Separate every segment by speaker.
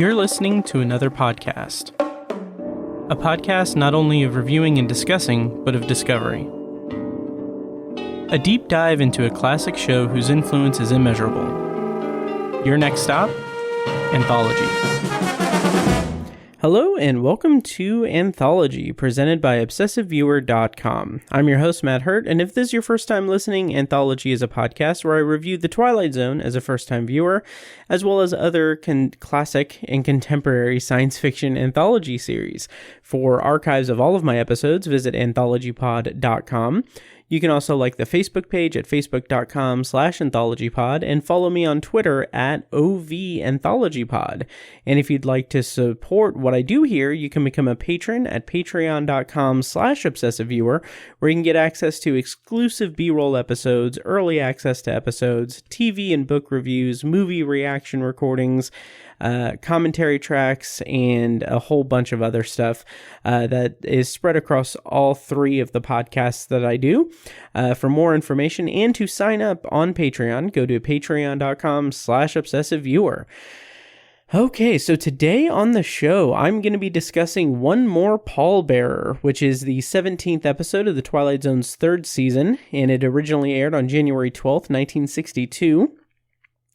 Speaker 1: You're listening to another podcast. A podcast not only of reviewing and discussing, but of discovery. A deep dive into a classic show whose influence is immeasurable. Your next stop? Anthology. Hello and welcome to Anthology, presented by ObsessiveViewer.com. I'm your host, Matt Hurt, and if this is your first time listening, Anthology is a podcast where I review the Twilight Zone as a first-time viewer, as well as other classic and contemporary science fiction anthology series. For archives of all of my episodes, visit anthologypod.com. You can also like the Facebook page at facebook.com/anthologypod and follow me on Twitter at OVAnthologypod. And if you'd like to support what I do here, you can become a patron at patreon.com/obsessiveviewer, where you can get access to exclusive B-roll episodes, early access to episodes, TV and book reviews, movie reaction recordings, commentary tracks, and a whole bunch of other stuff that is spread across all three of the podcasts that I do. For more information and to sign up on Patreon, go to patreon.com/obsessiveviewer. Okay, so today on the show, I'm going to be discussing One More Pallbearer, which is the 17th episode of the Twilight Zone's third season, and it originally aired on January 12th, 1962.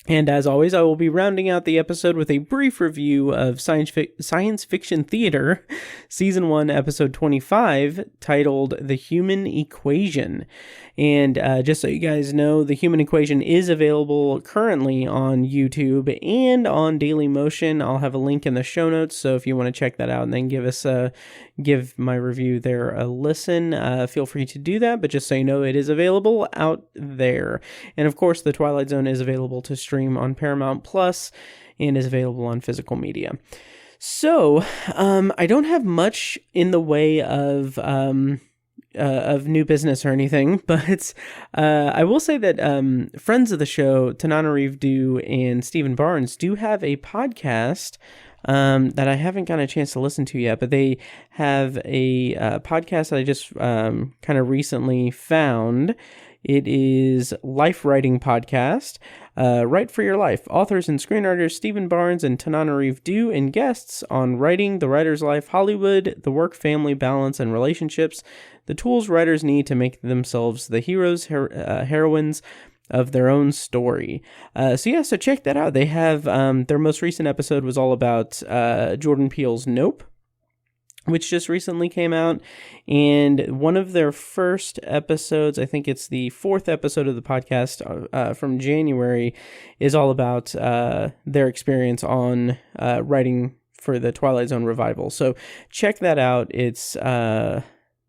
Speaker 1: And as always, I will be rounding out the episode with a brief review of science fiction theater, Season 1, Episode 25, titled The Human Equation. And just so you guys know, The Human Equation is available currently on YouTube and on Dailymotion. I'll have a link in the show notes, so if you want to check that out and then give my review there a listen, feel free to do that. But just so you know, it is available out there. And of course, The Twilight Zone is available to stream on Paramount Plus and is available on physical media. So, I don't have much in the way of new business or anything, but I will say that friends of the show, Tananarive and Stephen Barnes, do have a podcast that I haven't gotten a chance to listen to yet, but they have a podcast that I just kind of recently found. It is Life Writing Podcast, Write for Your Life. Authors and screenwriters Stephen Barnes and Tananarive and guests on writing, the writer's life, Hollywood, the work-family balance, and relationships, the tools writers need to make themselves the heroes, heroines of their own story. So check that out. They have, their most recent episode was all about Jordan Peele's Nope, which just recently came out, and one of their first episodes, I think it's the fourth episode of the podcast from January, is all about their experience on writing for the Twilight Zone revival. So check that out. It's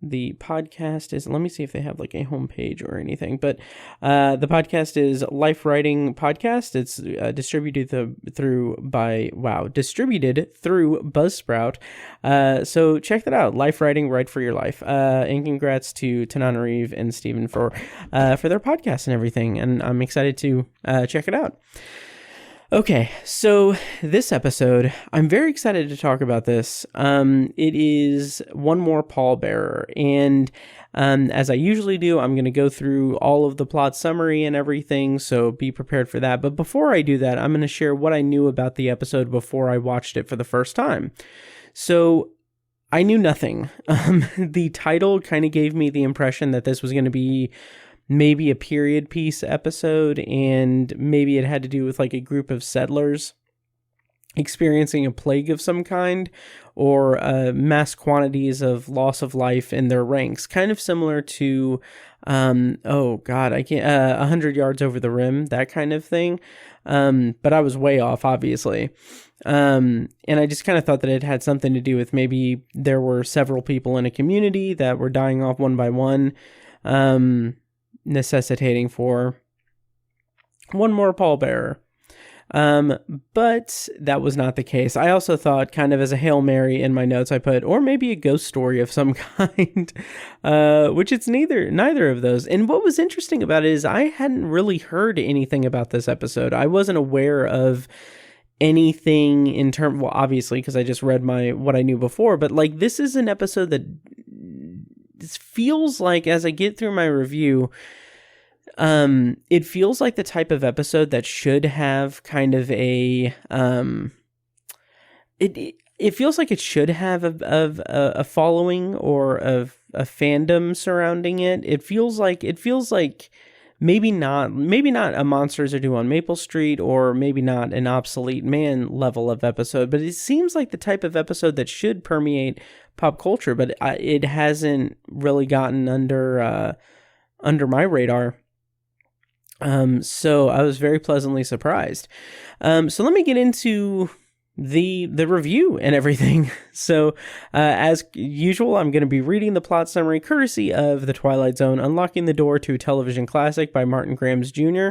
Speaker 1: the podcast is, let me see if they have like a homepage or anything, but the podcast is Life Writing Podcast. It's distributed through Buzzsprout. So check that out. Life Writing, Write for Your Life. And congrats to Tananarive and Stephen for their podcast and everything. And I'm excited to check it out. Okay, so this episode, I'm very excited to talk about this. It is One More Pallbearer, and as I usually do, I'm going to go through all of the plot summary and everything, so be prepared for that. But before I do that, I'm going to share what I knew about the episode before I watched it for the first time. So I knew nothing. The title kind of gave me the impression that this was going to be maybe a period piece episode, and maybe it had to do with like a group of settlers experiencing a plague of some kind, or mass quantities of loss of life in their ranks, kind of similar to 100 Yards Over the Rim, that kind of thing. But I was way off, obviously. And I just kind of thought that it had something to do with maybe there were several people in a community that were dying off one by one, necessitating for one more pallbearer. But that was not the case. I also thought, kind of as a Hail Mary in my notes, I put, or maybe a ghost story of some kind, which it's neither of those. And what was interesting about it is I hadn't really heard anything about this episode. I wasn't aware of anything in terms, well, obviously, because I just read what I knew before, but like, this is an episode that feels like, as I get through my review, it feels like the type of episode that should have kind of a, it feels like it should have a following or a fandom surrounding it. It feels like maybe not a Monsters Are Due on Maple Street, or maybe not an Obsolete Man level of episode, but it seems like the type of episode that should permeate pop culture, but it hasn't really gotten under my radar. So I was very pleasantly surprised. So let me get into the review and everything. So as usual, I'm going to be reading the plot summary courtesy of The Twilight Zone: Unlocking the Door to a Television Classic by Martin Grahams Jr.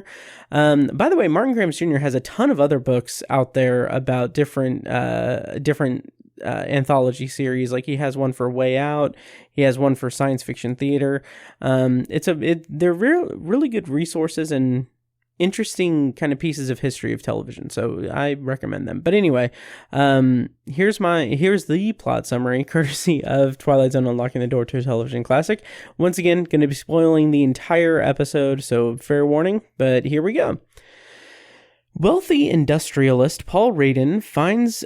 Speaker 1: By the way, Martin Grahams Jr. has a ton of other books out there about different anthology series. Like, he has one for Way Out, he has one for Science Fiction Theater. They're really good resources and interesting kind of pieces of history of television, so I recommend them. But anyway, here's the plot summary courtesy of Twilight Zone: Unlocking the Door to a Television Classic. Once again, going to be spoiling the entire episode, so fair warning, but here we go. Wealthy industrialist Paul Radin funds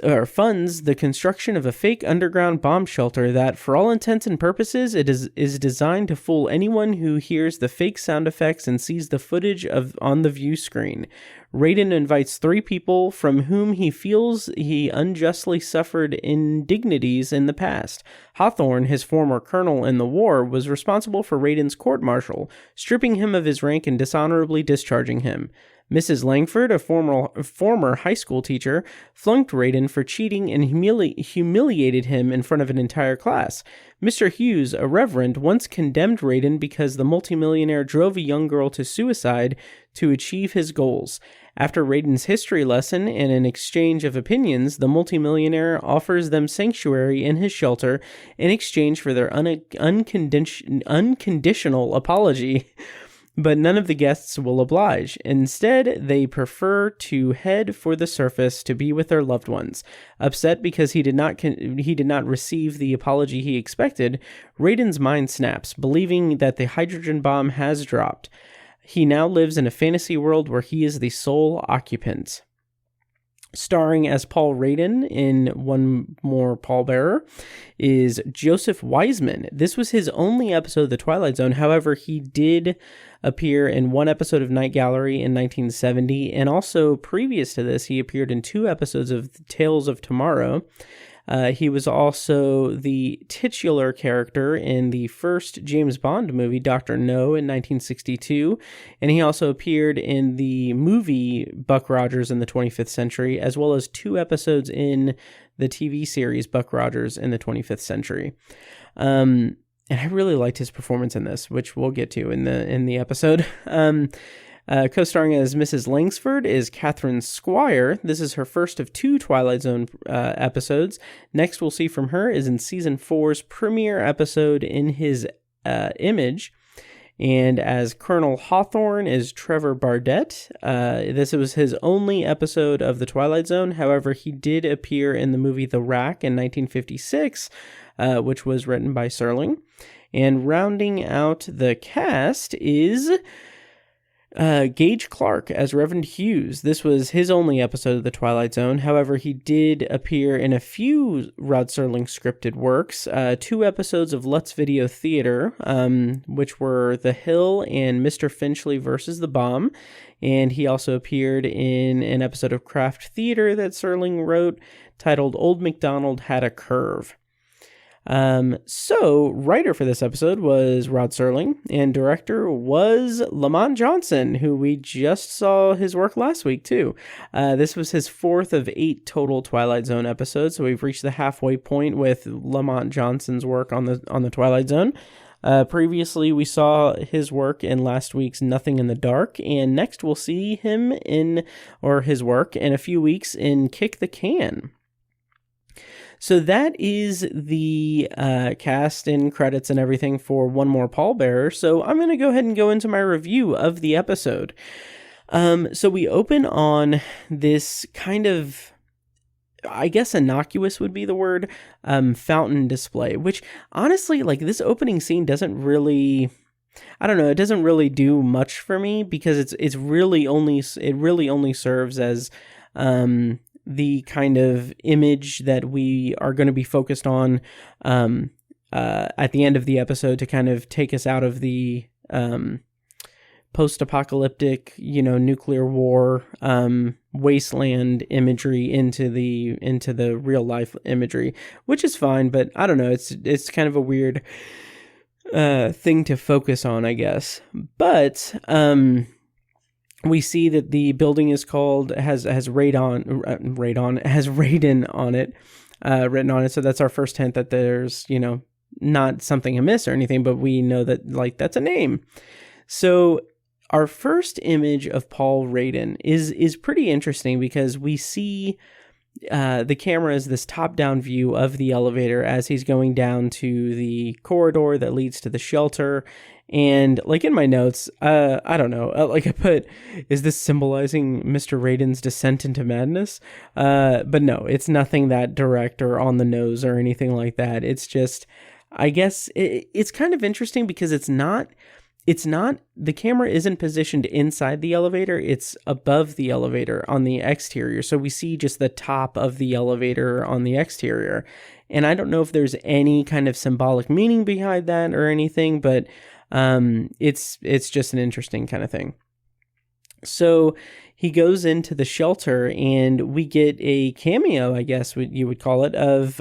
Speaker 1: the construction of a fake underground bomb shelter that, for all intents and purposes, is designed to fool anyone who hears the fake sound effects and sees the footage on the view screen. Radin invites 3 people from whom he feels he unjustly suffered indignities in the past. Hawthorne, his former colonel in the war, was responsible for Radin's court-martial, stripping him of his rank and dishonorably discharging him. Mrs. Langford, a former high school teacher, flunked Radin for cheating and humiliated him in front of an entire class. Mr. Hughes, a reverend, once condemned Radin because the multimillionaire drove a young girl to suicide to achieve his goals. After Radin's history lesson and an exchange of opinions, the multimillionaire offers them sanctuary in his shelter in exchange for their unconditional apology. But none of the guests will oblige. Instead, they prefer to head for the surface to be with their loved ones. Upset because he did not receive the apology he expected, Radin's mind snaps, believing that the hydrogen bomb has dropped. He now lives in a fantasy world where he is the sole occupant. Starring as Paul Radin in One More Pallbearer is Joseph Wiseman. This was his only episode of The Twilight Zone. However, he did appear in one episode of Night Gallery in 1970, and also previous to this, he appeared in 2 episodes of Tales of Tomorrow. He was also the titular character in the first James Bond movie, Dr. No, in 1962, and he also appeared in the movie Buck Rogers in the 25th Century, as well as 2 episodes in the TV series Buck Rogers in the 25th Century. And I really liked his performance in this, which we'll get to in the episode. Co-starring as Mrs. Langsford is Catherine Squire. This is her first of 2 Twilight Zone episodes. Next we'll see from her is in Season 4's premiere episode, In His Image. And as Colonel Hawthorne is Trevor Bardette. This was his only episode of The Twilight Zone. However, he did appear in the movie The Rack in 1956, which was written by Serling. And rounding out the cast is Gage Klark as Reverend Hughes. This was his only episode of The Twilight Zone. However, he did appear in a few Rod Serling scripted works, 2 episodes of Let's Video Theater, which were The Hill and Mr. Finchley versus the Bomb. And he also appeared in an episode of Craft Theater that Serling wrote titled Old MacDonald Had a Curve. So writer for this episode was Rod Serling, and director was Lamont Johnson, who we just saw his work last week too. This was his 4th of 8 total Twilight Zone episodes, so we've reached the halfway point with Lamont Johnson's work on the Twilight Zone. Previously, we saw his work in last week's Nothing in the Dark, and next we'll see him his work in a few weeks in Kick the Can. So that is the cast and credits and everything for One More Pallbearer. So I'm going to go ahead and go into my review of the episode. So we open on this kind of, I guess innocuous would be the word, fountain display, which honestly, like, this opening scene doesn't really, I don't know, it doesn't really do much for me, because it really only serves as the kind of image that we are going to be focused on at the end of the episode to kind of take us out of the post-apocalyptic, nuclear war, wasteland imagery into the real life imagery, which is fine, but I don't know, it's kind of a weird thing to focus on, I guess. But we see that the building is called has Raiden on it, written on it. So that's our first hint that there's not something amiss or anything, but we know that like that's a name. So our first image of Paul Raiden is pretty interesting because we see the camera is this top-down view of the elevator as he's going down to the corridor that leads to the shelter. And like in my notes, I don't know, like I put, is this symbolizing Mr. Raiden's descent into madness? But no, it's nothing that direct or on the nose or anything like that. It's just, I guess it's kind of interesting because it's not, the camera isn't positioned inside the elevator, it's above the elevator on the exterior. So we see just the top of the elevator on the exterior. And I don't know if there's any kind of symbolic meaning behind that or anything, but it's just an interesting kind of thing. So he goes into the shelter and we get a cameo, I guess you would call it, of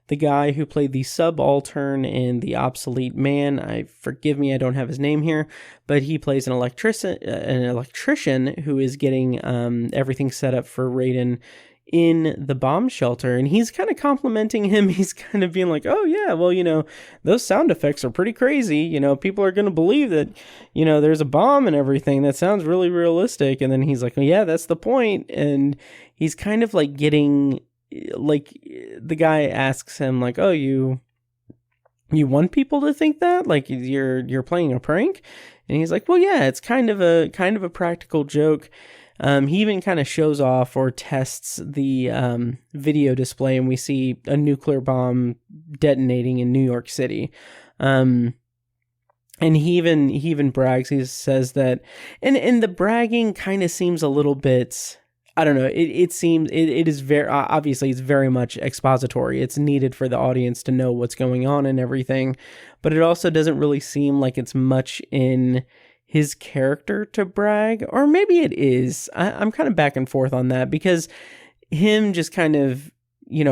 Speaker 1: the guy who played the subaltern in The Obsolete Man. Forgive me, I don't have his name here, but he plays an electrician who is getting everything set up for Raiden in the bomb shelter, and he's kind of complimenting him. He's kind of being like, oh yeah, well, those sound effects are pretty crazy. People are going to believe that, there's a bomb and everything. That sounds really realistic. And then he's like, oh, yeah, that's the point. And he's kind of like getting, like, the guy asks him like, oh, you want people to think that, like, you're playing a prank? And he's like, well, yeah, it's kind of a practical joke. He even kind of shows off or tests the video display, and we see a nuclear bomb detonating in New York City. And he even brags. He says that, and the bragging kind of seems a little bit, I don't know. It seems it is very obviously it's very much expository. It's needed for the audience to know what's going on and everything, but it also doesn't really seem like it's much in his character to brag, or maybe it is. I'm kind of back and forth on that, because him just kind of,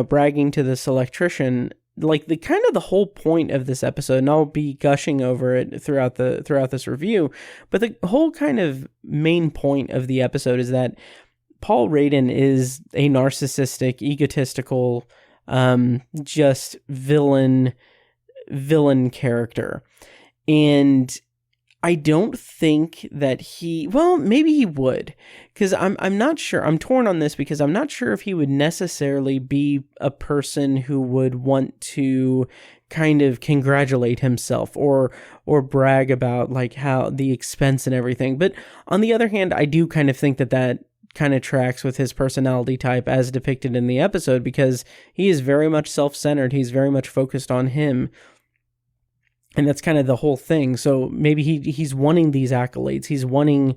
Speaker 1: bragging to this electrician, like the whole point of this episode, and I'll be gushing over it throughout this review, but the whole kind of main point of the episode is that Paul Raiden is a narcissistic, egotistical, just villain character. And I don't think that maybe he would, because I'm not sure. I'm torn on this because I'm not sure if he would necessarily be a person who would want to kind of congratulate himself or brag about like how the expense and everything. But on the other hand, I do kind of think that kind of tracks with his personality type as depicted in the episode, because he is very much self-centered. He's very much focused on him. And that's kind of the whole thing. So maybe he's wanting these accolades. He's wanting,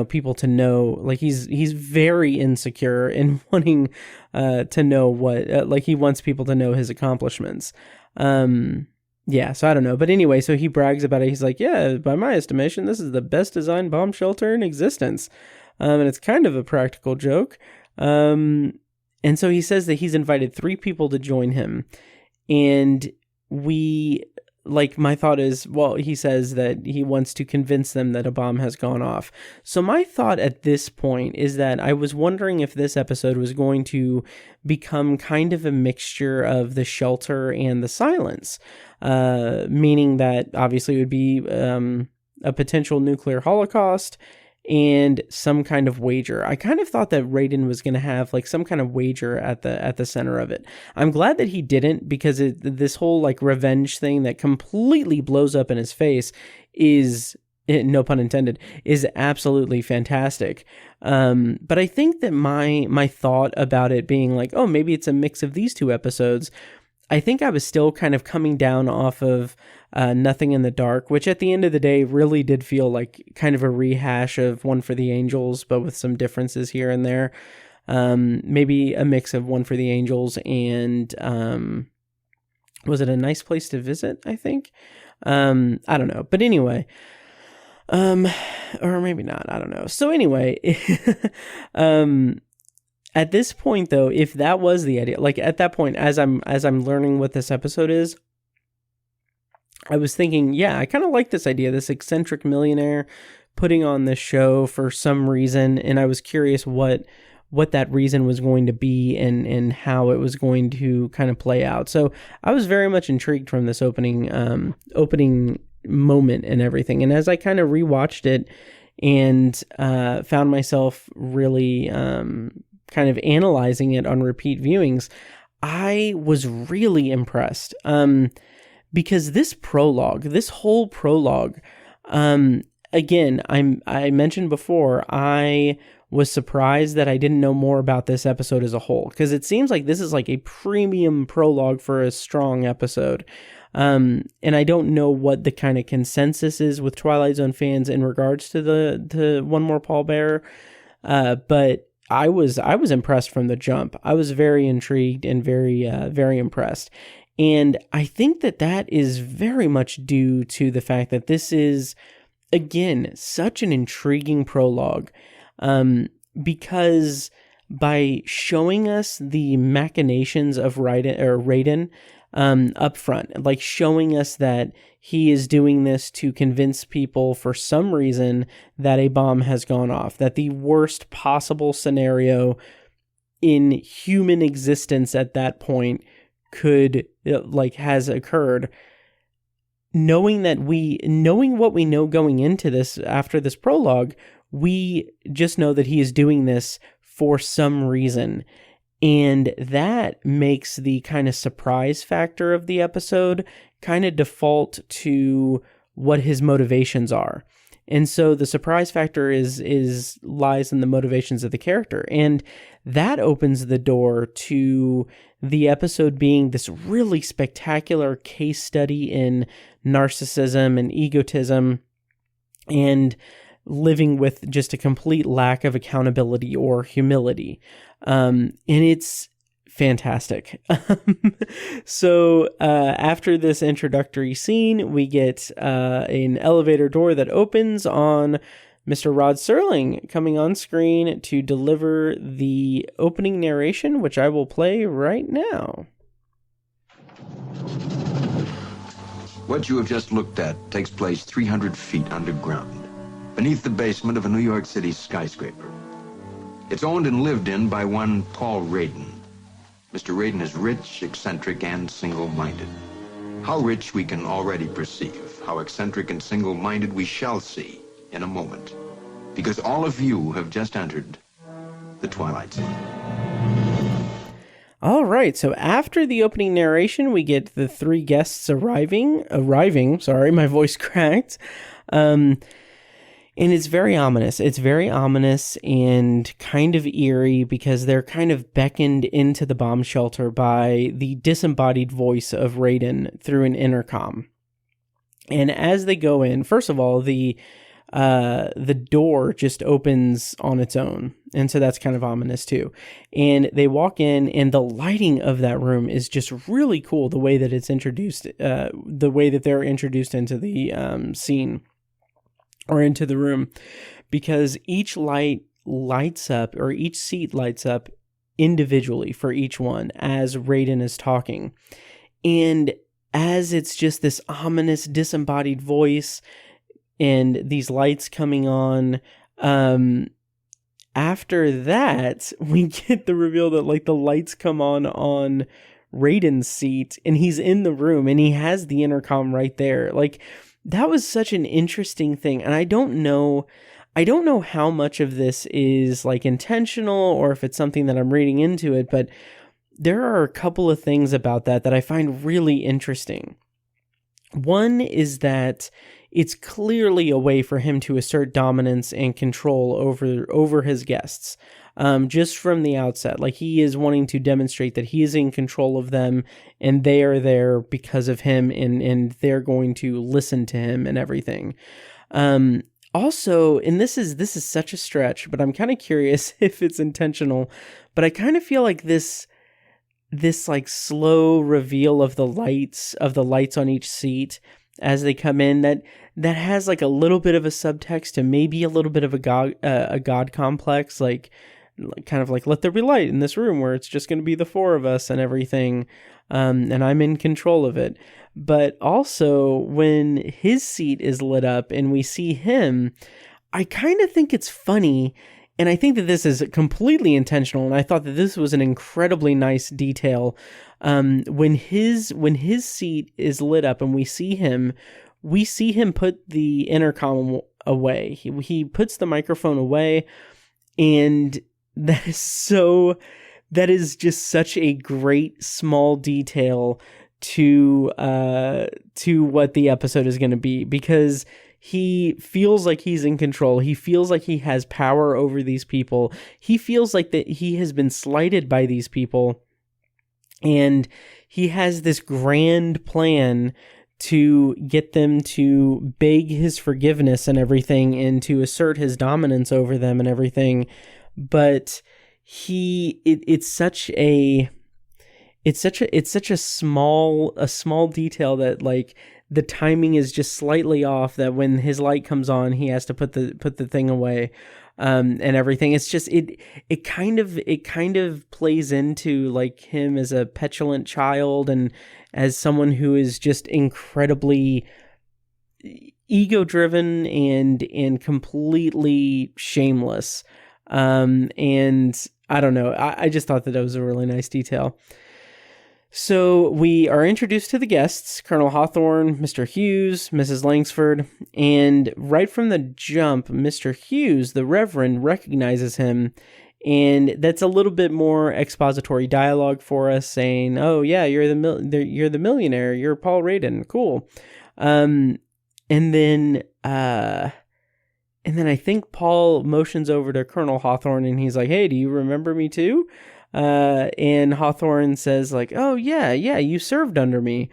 Speaker 1: people to know, like he's very insecure and wanting to know what, like he wants people to know his accomplishments. Yeah, so I don't know. But anyway, so he brags about it. He's like, yeah, by my estimation, this is the best designed bomb shelter in existence. And it's kind of a practical joke. And so he says that he's invited 3 people to join him. And my thought is, well, he says that he wants to convince them that a bomb has gone off. So my thought at this point is that I was wondering if this episode was going to become kind of a mixture of the shelter and the silence, meaning that obviously it would be a potential nuclear holocaust and some kind of wager. I kind of thought that Raiden was going to have like some kind of wager at the center of it. I'm glad that he didn't, because this whole like revenge thing that completely blows up in his face is, no pun intended, is absolutely fantastic. But I think that my thought about it being like, oh, maybe it's a mix of these 2 episodes, I think I was still kind of coming down off of Nothing in the Dark, which at the end of the day really did feel like kind of a rehash of One for the Angels, but with some differences here and there. Maybe a mix of One for the Angels and was it A Nice Place to Visit, I think? I don't know. But anyway, or maybe not, I don't know. So anyway, at this point though, if that was the idea, like at that point, as I'm learning what this episode is, I was thinking, yeah, I kind of like this idea, this eccentric millionaire putting on this show for some reason, and I was curious what that reason was going to be and how it was going to kind of play out. So I was very much intrigued from this opening moment and everything. And as I kind of rewatched it and found myself really kind of analyzing it on repeat viewings, I was really impressed. Because this whole prologue, again, I mentioned before, I was surprised that I didn't know more about this episode as a whole, because it seems like this is like a premium prologue for a strong episode. And I don't know what the kind of consensus is with Twilight Zone fans in regards to the One More Pallbearer, but I was impressed from the jump. I was very intrigued and very impressed. And I think that is very much due to the fact that this is, again, such an intriguing prologue, because by showing us the machinations of Raiden up front, like showing us that he is doing this to convince people for some reason that a bomb has gone off, that the worst possible scenario in human existence at that point has occurred. Knowing what we know going into this, after this prologue, we just know that he is doing this for some reason. And that makes the kind of surprise factor of the episode kind of default to what his motivations are. And so the surprise factor lies in the motivations of the character. And that opens the door to the episode being this really spectacular case study in narcissism and egotism and living with just a complete lack of accountability or humility. And it's fantastic. So after this introductory scene, we get an elevator door that opens on Mr. Rod Serling coming on screen to deliver the opening narration, which I will play right now.
Speaker 2: What you have just looked at takes place 300 feet underground, beneath the basement of a New York City skyscraper. It's owned and lived in by one Paul Raiden. Mr. Raiden is rich, eccentric, and single-minded. How rich we can already perceive. How eccentric and single-minded we shall see in a moment. Because all of you have just entered the Twilight Zone.
Speaker 1: All right, so after the opening narration, we get the three guests arriving, sorry, my voice cracked. And it's very ominous. It's very ominous and kind of eerie because they're kind of beckoned into the bomb shelter by the disembodied voice of Raiden through an intercom. And as they go in, first of all, the door just opens on its own. And so that's kind of ominous too. And they walk in, and the lighting of that room is just really cool. The way that it's introduced, the way that they're introduced into the scene or into the room, because each light lights up, or each seat lights up individually for each one as Raiden is talking. And as it's just this ominous disembodied voice and these lights coming on, after that, we get the reveal that like the lights come on Raiden's seat, and he's in the room, and he has the intercom right there. Like, that was such an interesting thing, and I don't know how much of this is like intentional or if it's something that I'm reading into it, but there are a couple of things about that I find really interesting. One is that it's clearly a way for him to assert dominance and control over his guests. Just from the outset, like he is wanting to demonstrate that he is in control of them and they are there because of him, and they're going to listen to him and everything. Also, and this is such a stretch, but I'm kind of curious if it's intentional, but I kind of feel like this like slow reveal of the lights on each seat as they come in, that has like a little bit of a subtext and maybe a little bit of a god complex, like kind of like, let there be light in this room where it's just going to be the four of us and everything, and I'm in control of it. But also when his seat is lit up and we see him, I kind of think it's funny. And I think that this is completely intentional, and I thought that this was an incredibly nice detail. When his seat is lit up and we see him put the intercom away. He puts the microphone away, and that is just such a great small detail to what the episode is going to be, because he feels like he's in control. He feels like he has power over these people. He feels like that he has been slighted by these people. And he has this grand plan to get them to beg his forgiveness and everything, and to assert his dominance over them and everything. But it's such a small detail that, like, the timing is just slightly off, that when his light comes on, he has to put the thing away, and everything. It's just, it kind of plays into like him as a petulant child and as someone who is just incredibly ego-driven and completely shameless. And I don't know. I just thought that was a really nice detail. So we are introduced to the guests, Colonel Hawthorne, Mr. Hughes, Mrs. Langsford, and right from the jump, Mr. Hughes, the Reverend, recognizes him, and that's a little bit more expository dialogue for us, saying, "Oh yeah, you're the millionaire, you're Paul Radin, cool." And then I think Paul motions over to Colonel Hawthorne, and he's like, "Hey, do you remember me too?" And Hawthorne says like, "Oh yeah, you served under me."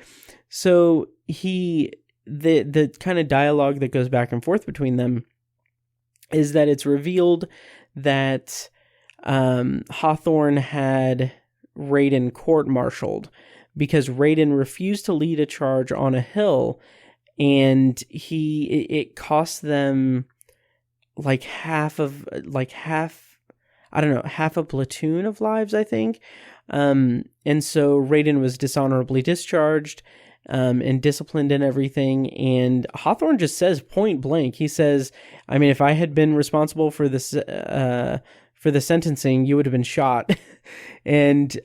Speaker 1: So the kind of dialogue that goes back and forth between them is that it's revealed that Hawthorne had Radin court-martialed because Radin refused to lead a charge on a hill, and it cost them half a platoon of lives, I think. And so Radin was dishonorably discharged, and disciplined and everything. And Hawthorne just says point blank, he says, "I mean, if I had been responsible for this, for the sentencing, you would have been shot." And,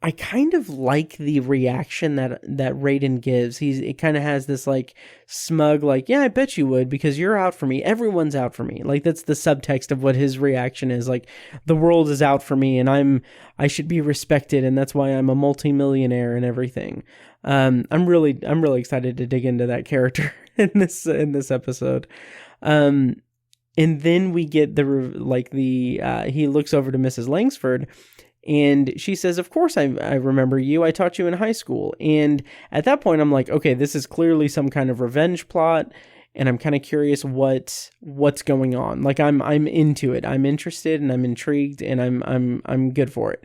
Speaker 1: I kind of like the reaction that Radin gives. It kind of has this like smug, like, "Yeah, I bet you would, because you're out for me. Everyone's out for me." Like, that's the subtext of what his reaction is. Like, the world is out for me, and I should be respected, and that's why I'm a multimillionaire and everything. I'm really excited to dig into that character in this episode. And then we get he looks over to Mrs. Langsford, and she says, "Of course I remember you. I taught you in high school." And at that point, I'm like, okay, this is clearly some kind of revenge plot, and I'm kind of curious what's going on. Like, I'm into it. I'm interested and I'm intrigued, and I'm good for it.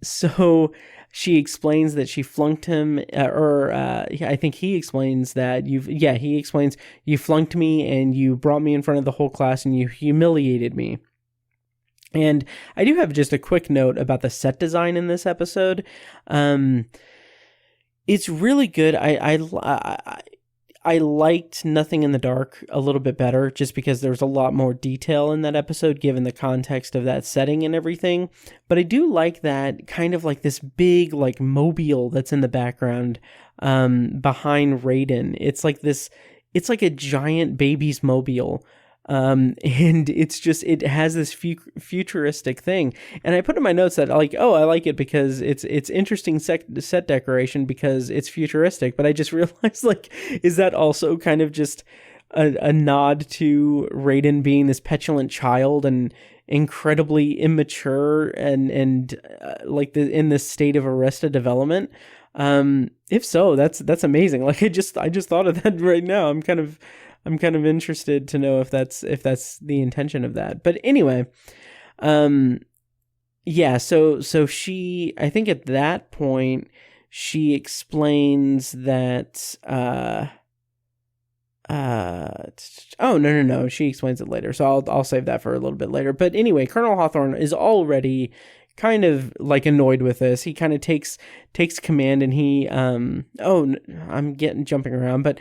Speaker 1: So she explains that she flunked him, I think he explains that he explains, "You flunked me and you brought me in front of the whole class and you humiliated me." And I do have just a quick note about the set design in this episode. It's really good. I liked Nothing in the Dark a little bit better, just because there's a lot more detail in that episode, given the context of that setting and everything. But I do like that kind of like this big like mobile that's in the background behind Radin. It's like a giant baby's mobile. And it has this futuristic thing. And I put in my notes that I like it because it's interesting set decoration because it's futuristic. But I just realized, like, is that also kind of just a nod to Radin being this petulant child and incredibly immature and in this state of arrested development? If so, that's amazing. Like, I just thought of that right now. I'm kind of I'm kind of interested to know if that's the intention of that. But anyway, yeah, so she, I think at that point, she explains that, oh, no, she explains it later, so I'll save that for a little bit later. But anyway, Colonel Hawthorne is already kind of like annoyed with this. He kind of takes command, and he, I'm jumping around, but,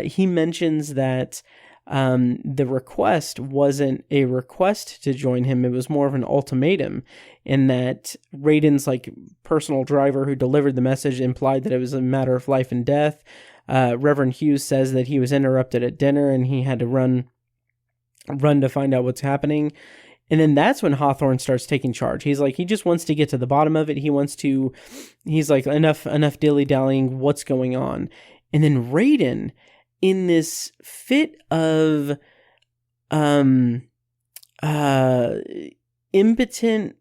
Speaker 1: he mentions that, the request wasn't a request to join him. It was more of an ultimatum, in that Raiden's like personal driver who delivered the message implied that it was a matter of life and death. Reverend Hughes says that he was interrupted at dinner and he had to run to find out what's happening. And then that's when Hawthorne starts taking charge. He's like, he just wants to get to the bottom of it. He's like, enough dilly-dallying, what's going on? And then Raiden, in this fit of impotent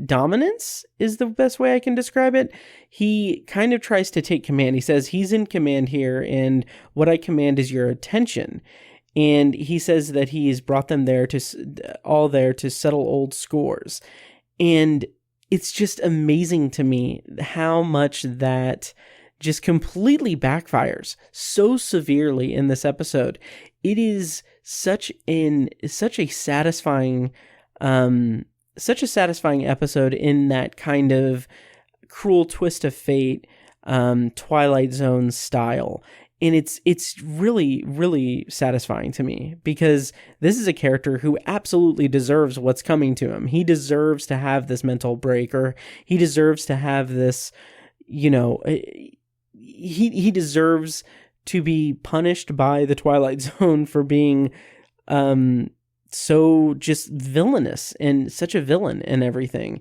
Speaker 1: dominance is the best way I can describe it. He kind of tries to take command. He says he's in command here, and what I command is your attention. And he says that he's brought them there to settle old scores. And it's just amazing to me how much that just completely backfires so severely in this episode. It is such a satisfying episode in that kind of cruel twist of fate, Twilight Zone style. And it's really, really satisfying to me, because this is a character who absolutely deserves what's coming to him. He deserves to have this mental break, or he deserves to have this, he deserves to be punished by the Twilight Zone for being so just villainous and such a villain and everything.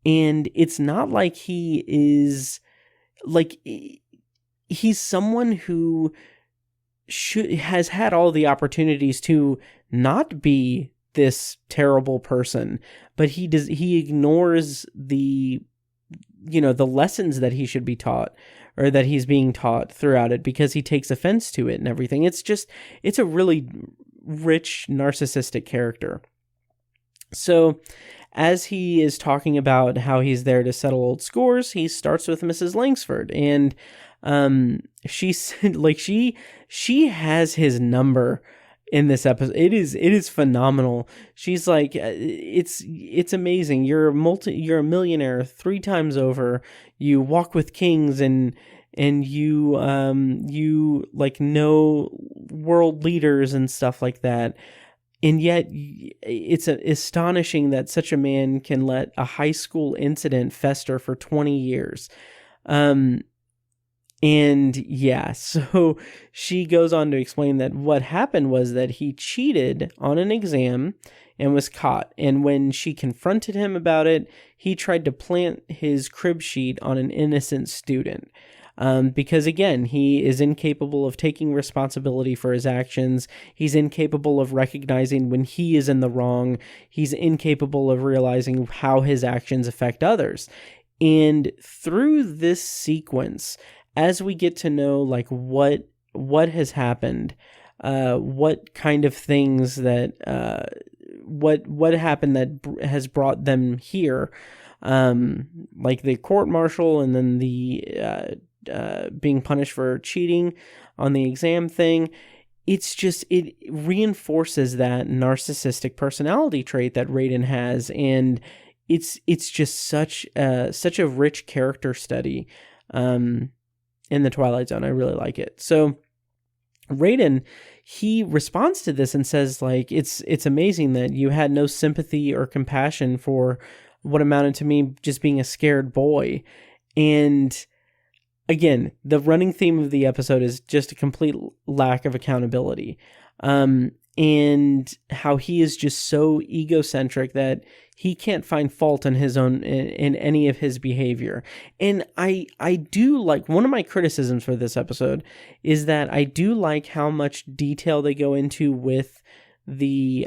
Speaker 1: And it's not like he is like, he's someone who has had all the opportunities to not be this terrible person, but he ignores the lessons that he should be taught, or that he's being taught throughout it, because he takes offense to it and everything. It's a really rich narcissistic character. So as he is talking about how he's there to settle old scores, he starts with Mrs. Langsford, and she has his number in this episode. It is phenomenal. She's like, it's amazing. You're a millionaire 3 times over. You walk with kings, and you like know world leaders and stuff like that. And yet it's astonishing that such a man can let a high school incident fester for 20 years. And yeah, so she goes on to explain that what happened was that he cheated on an exam and was caught. And when she confronted him about it, he tried to plant his crib sheet on an innocent student. Because again, he is incapable of taking responsibility for his actions. He's incapable of recognizing when he is in the wrong. He's incapable of realizing how his actions affect others. And through this sequence, as we get to know like what has happened, what kind of things that what happened that has brought them here, like the court-martial, and then the being punished for cheating on the exam thing. It reinforces that narcissistic personality trait that Raiden has, and it's just such a rich character study in the Twilight Zone. I really like it. So Raiden, he responds to this and says, like, it's amazing that you had no sympathy or compassion for what amounted to me just being a scared boy. And again, the running theme of the episode is just a complete lack of accountability. And how he is just so egocentric that he can't find fault in his own, in any of his behavior. And I do like, one of my criticisms for this episode is that I do like how much detail they go into with the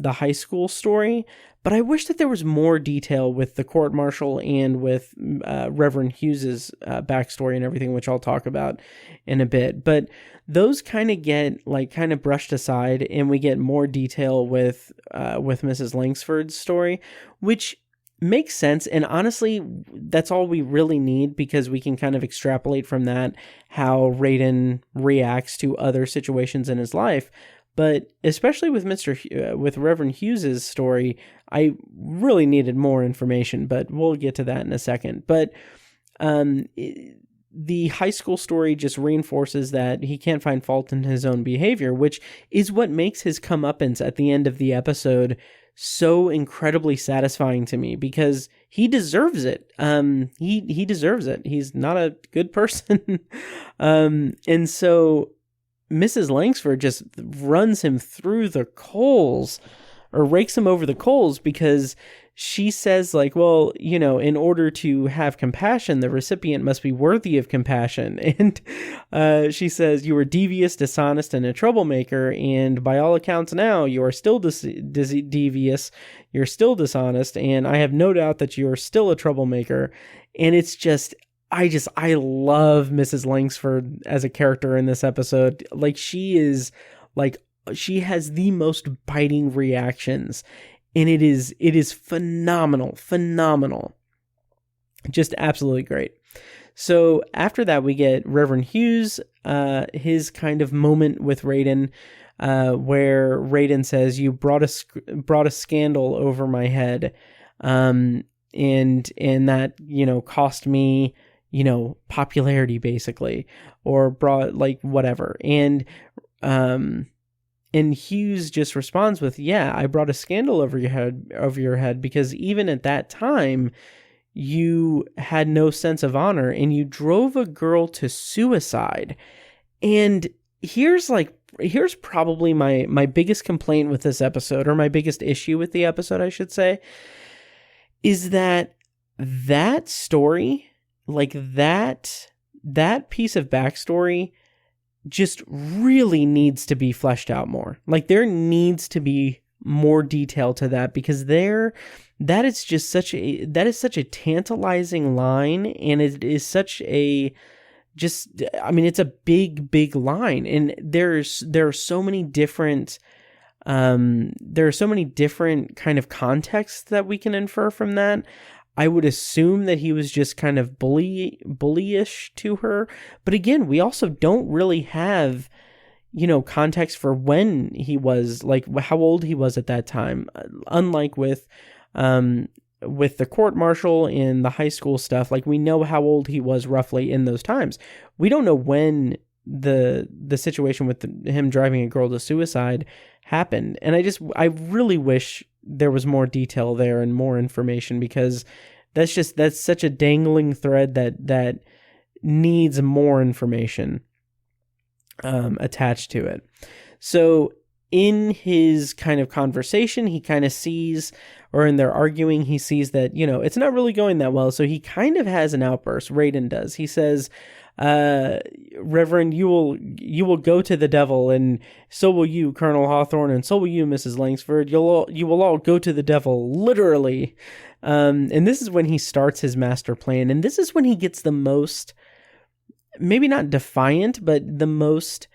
Speaker 1: high school story, but I wish that there was more detail with the court-martial and with Reverend Hughes's backstory and everything, which I'll talk about in a bit. But those kind of get kind of brushed aside, and we get more detail with Mrs. Langsford's story, which makes sense. And honestly, that's all we really need, because we can kind of extrapolate from that how Raiden reacts to other situations in his life. But especially with with Reverend Hughes's story, I really needed more information, but we'll get to that in a second. But the high school story just reinforces that he can't find fault in his own behavior, which is what makes his comeuppance at the end of the episode so incredibly satisfying to me, because he deserves it. He deserves it. He's not a good person. And so Mrs. Langsford just runs him through the coals, or rakes him over the coals, because she says, like, well, you know, in order to have compassion, the recipient must be worthy of compassion. And she says, you were devious, dishonest, and a troublemaker, and by all accounts now, you are still devious, you're still dishonest, and I have no doubt that you're still a troublemaker. And it's just, I love Mrs. Langsford as a character in this episode. Like, she has the most biting reactions, and it is phenomenal. Just absolutely great. So after that, we get Reverend Hughes, his kind of moment with Raiden, where Raiden says, you brought a scandal over my head, and that, you know, cost me, you know, popularity, basically, or brought, like, whatever. And Hughes just responds with, yeah, I brought a scandal over your head, because even at that time, you had no sense of honor, and you drove a girl to suicide. And here's probably my biggest complaint with this episode, or my biggest issue with the episode, I should say, is that story, like that piece of backstory, just really needs to be fleshed out more. Like, there needs to be more detail to that, because that is such a tantalizing line, and it is such a, just, I mean, it's a big line, and there are so many different kind of contexts that we can infer from that. I would assume that he was just kind of bullyish to her. But again, we also don't really have, you know, context for when he was, like, how old he was at that time. Unlike with the court-martial and the high school stuff, like, we know how old he was roughly in those times. We don't know when the situation with him driving a girl to suicide happened. And I really wish there was more detail there and more information, because that's such a dangling thread that needs more information attached to it. So in his kind of conversation, he kind of sees, or in their arguing, he sees that, you know, it's not really going that well. So he kind of has an outburst. Raiden does. He says, Reverend, you will go to the devil, and so will you, Colonel Hawthorne, and so will you, Mrs. Langsford. You will all go to the devil, literally. And this is when he starts his master plan, and this is when he gets the most, maybe not defiant, but the most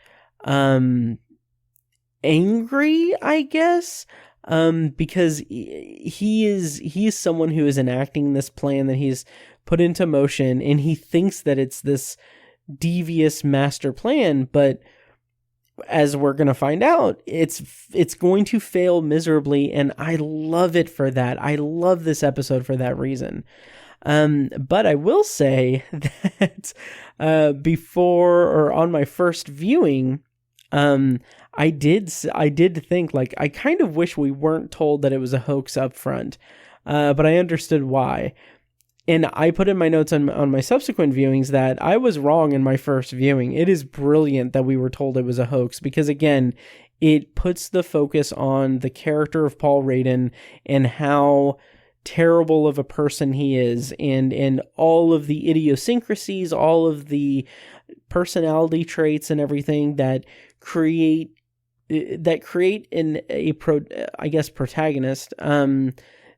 Speaker 1: angry, I guess. Because he is someone who is enacting this plan that he's put into motion, and he thinks that it's this devious master plan, but as we're going to find out, it's going to fail miserably, and I love it for that. I love this episode for that reason. But I will say that before, or on my first viewing, I did think, like, I kind of wish we weren't told that it was a hoax up front, but I understood why. And I put in my notes on my subsequent viewings that I was wrong in my first viewing. It is brilliant that we were told it was a hoax, because again, it puts the focus on the character of Paul Raiden and how terrible of a person he is, and all of the idiosyncrasies, all of the personality traits and everything that create that create protagonist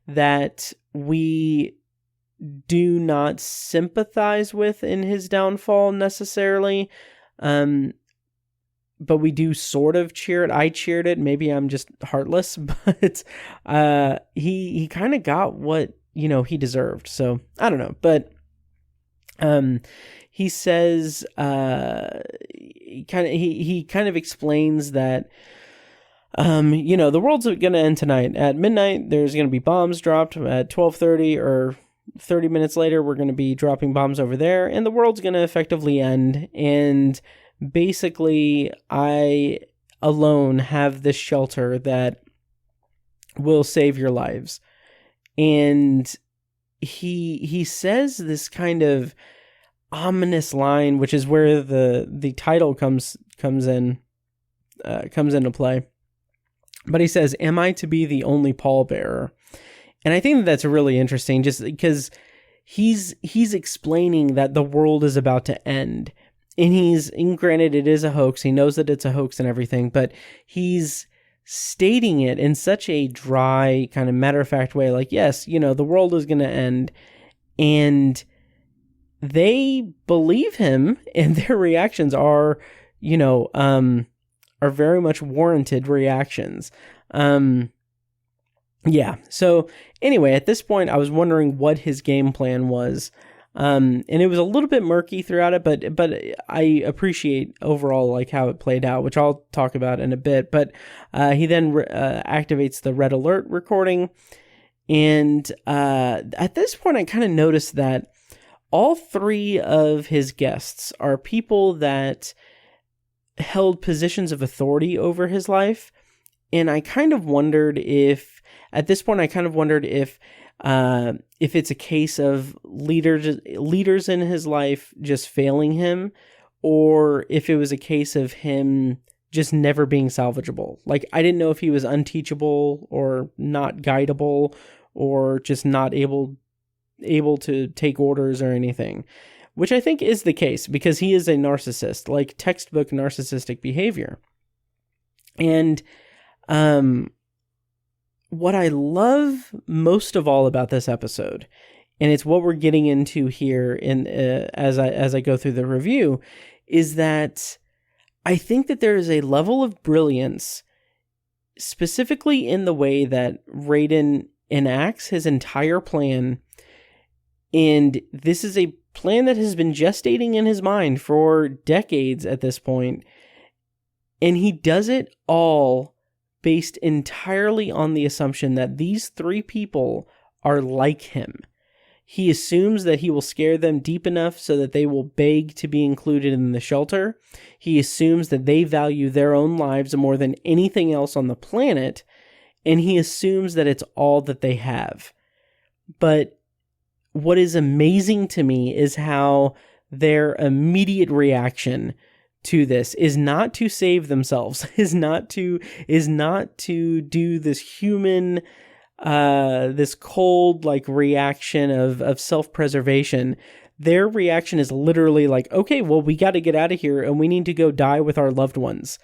Speaker 1: that we do not sympathize with in his downfall necessarily, but we do sort of cheer it. I cheered it. Maybe I'm just heartless, but he kind of got what he deserved. So I don't know, but he says he kind of explains that the world's going to end tonight at midnight. There's going to be bombs dropped at 12:30 or 30 minutes later. We're going to be dropping bombs over there, and the world's going to effectively end. And basically, I alone have this shelter that will save your lives. And he says this kind of ominous line, which is where the title comes into play. But he says, "Am I to be the only pallbearer?" And I think that's really interesting, just because he's explaining that the world is about to end. And granted, it is a hoax. He knows that it's a hoax and everything, but he's stating it in such a dry, kind of matter-of-fact way, like, yes, the world is going to end. And they believe him, and their reactions are very much warranted reactions. Yeah. So anyway, at this point, I was wondering what his game plan was. And it was a little bit murky throughout it, but I appreciate overall like how it played out, which I'll talk about in a bit. But he then activates the red alert recording, and at this point, I kind of noticed that all three of his guests are people that held positions of authority over his life, and I kind of wondered if, at this point, if it's a case of leaders in his life just failing him, or if it was a case of him just never being salvageable. Like, I didn't know if he was unteachable or not guidable or just not able to take orders or anything, which I think is the case because he is a narcissist, like textbook narcissistic behavior. And what I love most of all about this episode, and it's what we're getting into here in as I go through the review, is that I think that there is a level of brilliance, specifically in the way that Raiden enacts his entire plan. And this is a plan that has been gestating in his mind for decades at this point. And he does it all based entirely on the assumption that these three people are like him. He assumes that he will scare them deep enough so that they will beg to be included in the shelter. He assumes that they value their own lives more than anything else on the planet, and he assumes that it's all that they have. But what is amazing to me is how their immediate reaction to this is not to save themselves, is not to do this human, this cold like reaction of self-preservation. Their reaction is literally like, okay, well, we got to get out of here and we need to go die with our loved ones.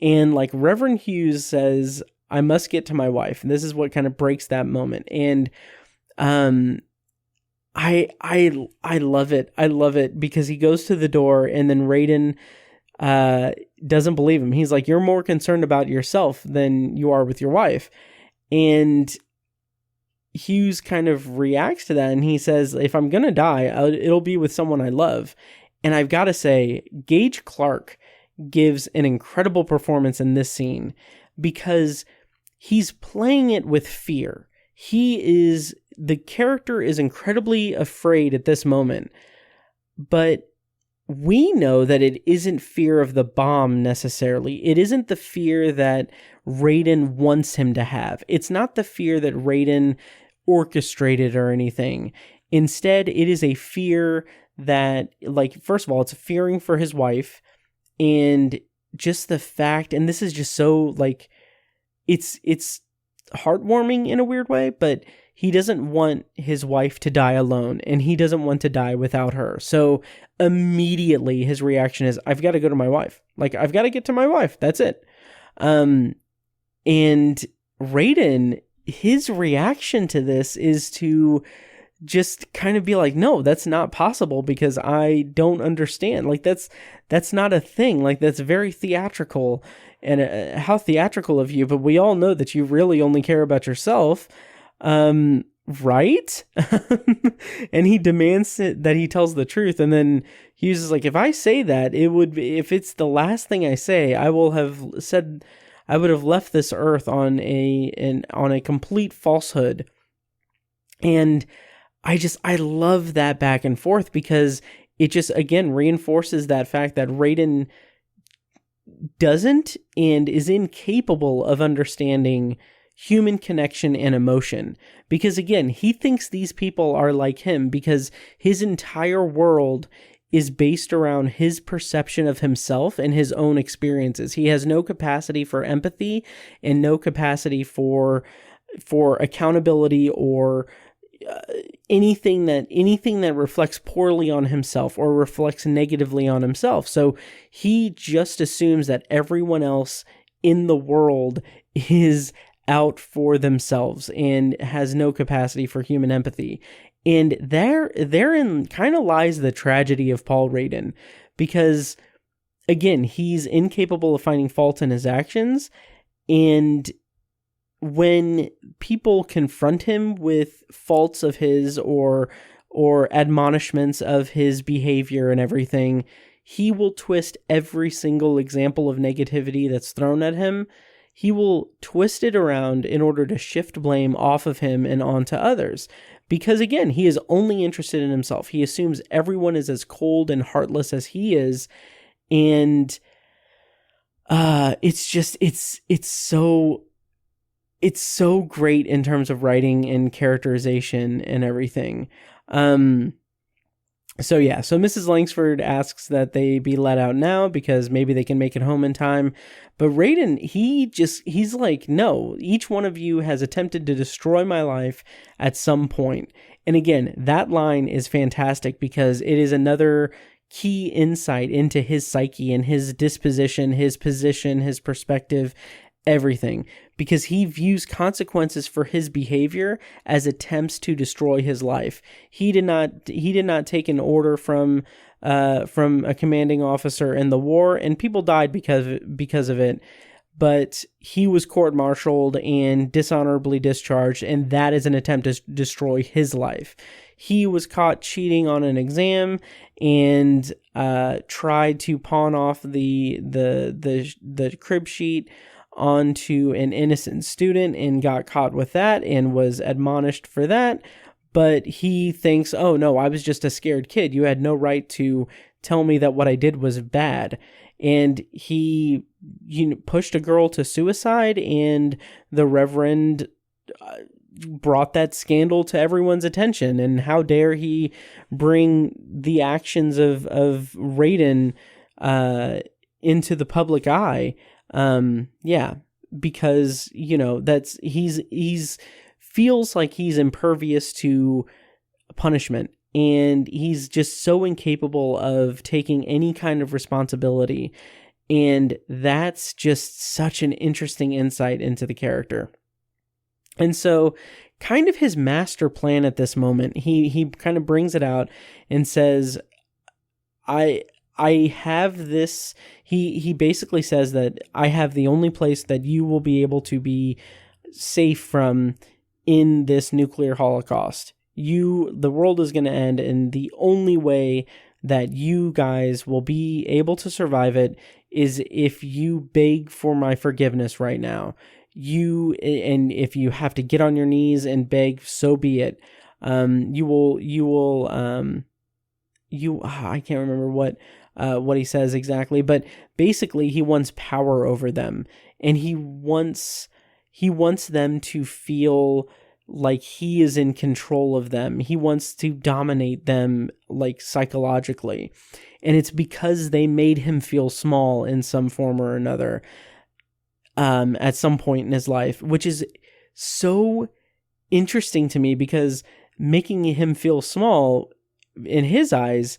Speaker 1: And like Reverend Hughes says, I must get to my wife. And this is what kind of breaks that moment. And I love it. I love it because he goes to the door and then Raiden doesn't believe him. He's like, you're more concerned about yourself than you are with your wife. And Hughes kind of reacts to that and he says, if I'm going to die, it'll be with someone I love. And I've got to say, Gage Klark gives an incredible performance in this scene because he's playing it with fear. The character is incredibly afraid at this moment, but we know that it isn't fear of the bomb necessarily. It isn't the fear that Raiden wants him to have. It's not the fear that Raiden orchestrated or anything. Instead, it is a fear that, like, first of all, it's fearing for his wife, and just the fact, and this is just so, like, it's heartwarming in a weird way, but he doesn't want his wife to die alone, and he doesn't want to die without her. So immediately his reaction is, I've got to go to my wife. Like, I've got to get to my wife. That's it. And Raiden, his reaction to this is to just kind of be like, no, that's not possible because I don't understand. Like, that's not a thing. Like, that's very theatrical, and how theatrical of you, but we all know that you really only care about yourself. Right? And he demands that he tells the truth, and then he uses like, if I say that, it would be, if it's the last thing I say, I would have left this earth on a complete falsehood. And I love that back and forth, because it just, again, reinforces that fact that Raiden doesn't and is incapable of understanding human connection and emotion. Because, again, he thinks these people are like him because his entire world is based around his perception of himself and his own experiences. He has no capacity for empathy and no capacity for accountability or anything that reflects poorly on himself or reflects negatively on himself. So he just assumes that everyone else in the world is out for themselves and has no capacity for human empathy. And therein kind of lies the tragedy of Paul Raiden, because, again, he's incapable of finding fault in his actions, and when people confront him with faults of his or admonishments of his behavior and everything, he will twist every single example of negativity that's thrown at him. He will twist it around in order to shift blame off of him and onto others. Because, again, he is only interested in himself. He assumes everyone is as cold and heartless as he is. And it's so great in terms of writing and characterization and everything. So Mrs. Langsford asks that they be let out now because maybe they can make it home in time. But Raiden, he's like, no, each one of you has attempted to destroy my life at some point. And again, that line is fantastic because it is another key insight into his psyche and his disposition, his position, his perspective, everything, because he views consequences for his behavior as attempts to destroy his life. He did not take an order from a commanding officer in the war, and people died because of it. But he was court-martialed and dishonorably discharged, and that is an attempt to destroy his life. He was caught cheating on an exam and tried to pawn off the crib sheet onto an innocent student and got caught with that and was admonished for that. But he thinks, oh no, I was just a scared kid. You had no right to tell me that what I did was bad. And he pushed a girl to suicide, and the Reverend brought that scandal to everyone's attention. And how dare he bring the actions of Raiden into the public eye. Because, that's, he's feels like he's impervious to punishment, and he's just so incapable of taking any kind of responsibility. And that's just such an interesting insight into the character. And so kind of his master plan at this moment, he kind of brings it out and says, I have this, he basically says that I have the only place that you will be able to be safe from in this nuclear holocaust. The world is going to end, and the only way that you guys will be able to survive it is if you beg for my forgiveness right now. And if you have to get on your knees and beg, so be it. I can't remember what he says exactly, but basically he wants power over them, and he wants them to feel like he is in control of them. He wants to dominate them, like, psychologically. And it's because they made him feel small in some form or another at some point in his life, which is so interesting to me, because making him feel small, in his eyes,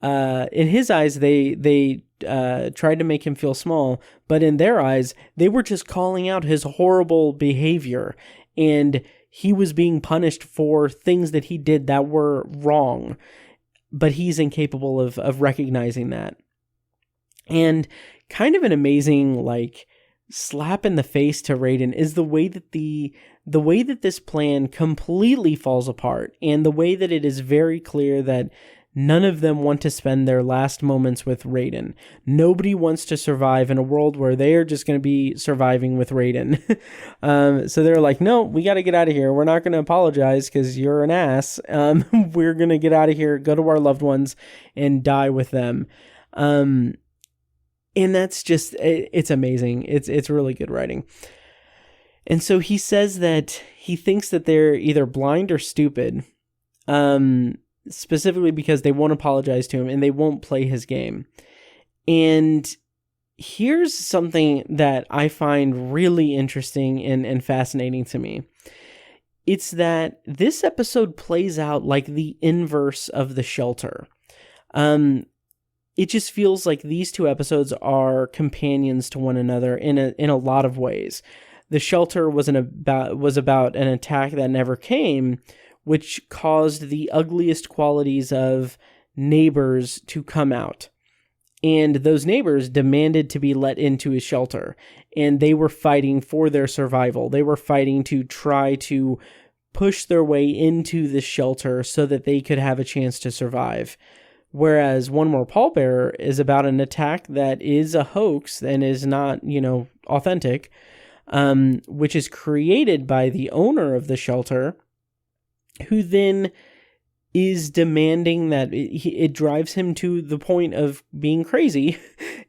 Speaker 1: they tried to make him feel small, but in their eyes, they were just calling out his horrible behavior, and he was being punished for things that he did that were wrong, but he's incapable of recognizing that. And kind of an amazing, like, slap in the face to Raiden is the way that this plan completely falls apart, and the way that it is very clear that none of them want to spend their last moments with Raiden. Nobody wants to survive in a world where they are just going to be surviving with Raiden. So they're like, no, we got to get out of here. We're not going to apologize because you're an ass. We're going to get out of here, go to our loved ones, and die with them. And that's just, it's amazing. It's really good writing. And so he says that he thinks that they're either blind or stupid, specifically because they won't apologize to him and they won't play his game. And here's something that I find really interesting and fascinating to me. It's that this episode plays out like the inverse of The Shelter. It just feels like these two episodes are companions to one another in a lot of ways. The Shelter was about an attack that never came, which caused the ugliest qualities of neighbors to come out. And those neighbors demanded to be let into his shelter, and they were fighting for their survival. They were fighting to try to push their way into the shelter so that they could have a chance to survive. Whereas One More Pallbearer is about an attack that is a hoax and is not, authentic, which is created by the owner of the shelter, who then is demanding that it drives him to the point of being crazy,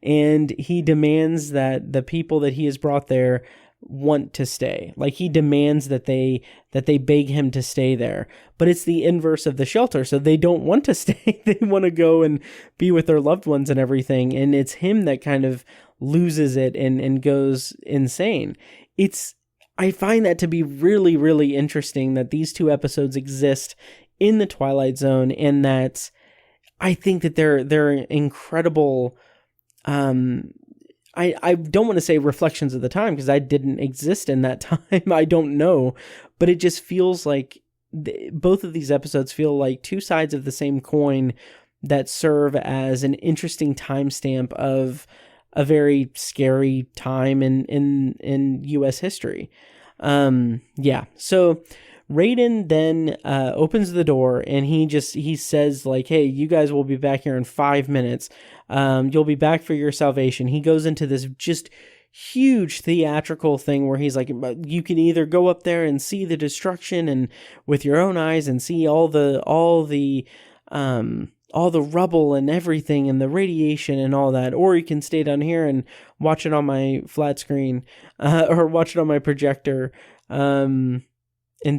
Speaker 1: and he demands that the people that he has brought there want to stay. Like, he demands that they beg him to stay there. But it's the inverse of The Shelter, so they don't want to stay. They want to go and be with their loved ones and everything, and it's him that kind of loses it and goes insane. I find that to be really, really interesting that these two episodes exist in the Twilight Zone, and that I think that they're incredible. I don't want to say reflections of the time because I didn't exist in that time. I don't know, but it just feels like both of these episodes feel like two sides of the same coin that serve as an interesting timestamp of a very scary time in U.S. history. So Raiden then opens the door, and he says, like, hey, you guys will be back here in 5 minutes. You'll be back for your salvation. He goes into this just huge theatrical thing where he's like, you can either go up there and see the destruction and with your own eyes and see all the rubble and everything and the radiation and all that, or you can stay down here and watch it on my flat screen, or watch it on my projector, and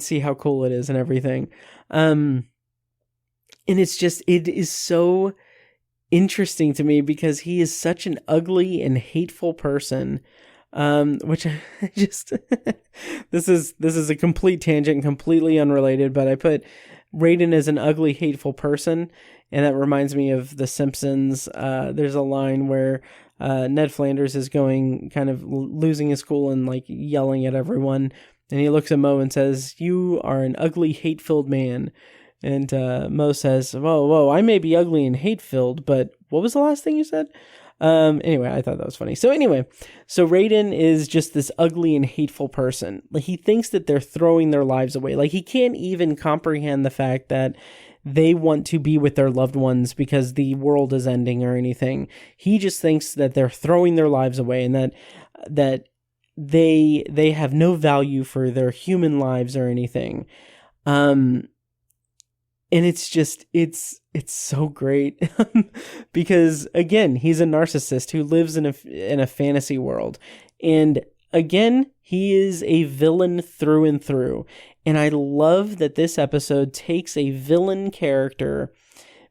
Speaker 1: see how cool it is and everything. And it is so interesting to me because he is such an ugly and hateful person, which I just, this is a complete tangent, completely unrelated, but I put Raiden as an ugly, hateful person, and that reminds me of The Simpsons. There's a line where Ned Flanders is going, kind of losing his cool and like yelling at everyone, and he looks at Moe and says, "You are an ugly, hate-filled man." And Moe says, whoa, I may be ugly and hate-filled, but what was the last thing you said? Anyway, I thought that was funny. So Raiden is just this ugly and hateful person. Like, he thinks that they're throwing their lives away. Like, he can't even comprehend the fact that they want to be with their loved ones because the world is ending or anything. He just thinks that they're throwing their lives away, and that they have no value for their human lives or anything. And it's so great because, again, he's a narcissist who lives in a fantasy world. And again, he is a villain through and through. And I love that this episode takes a villain character,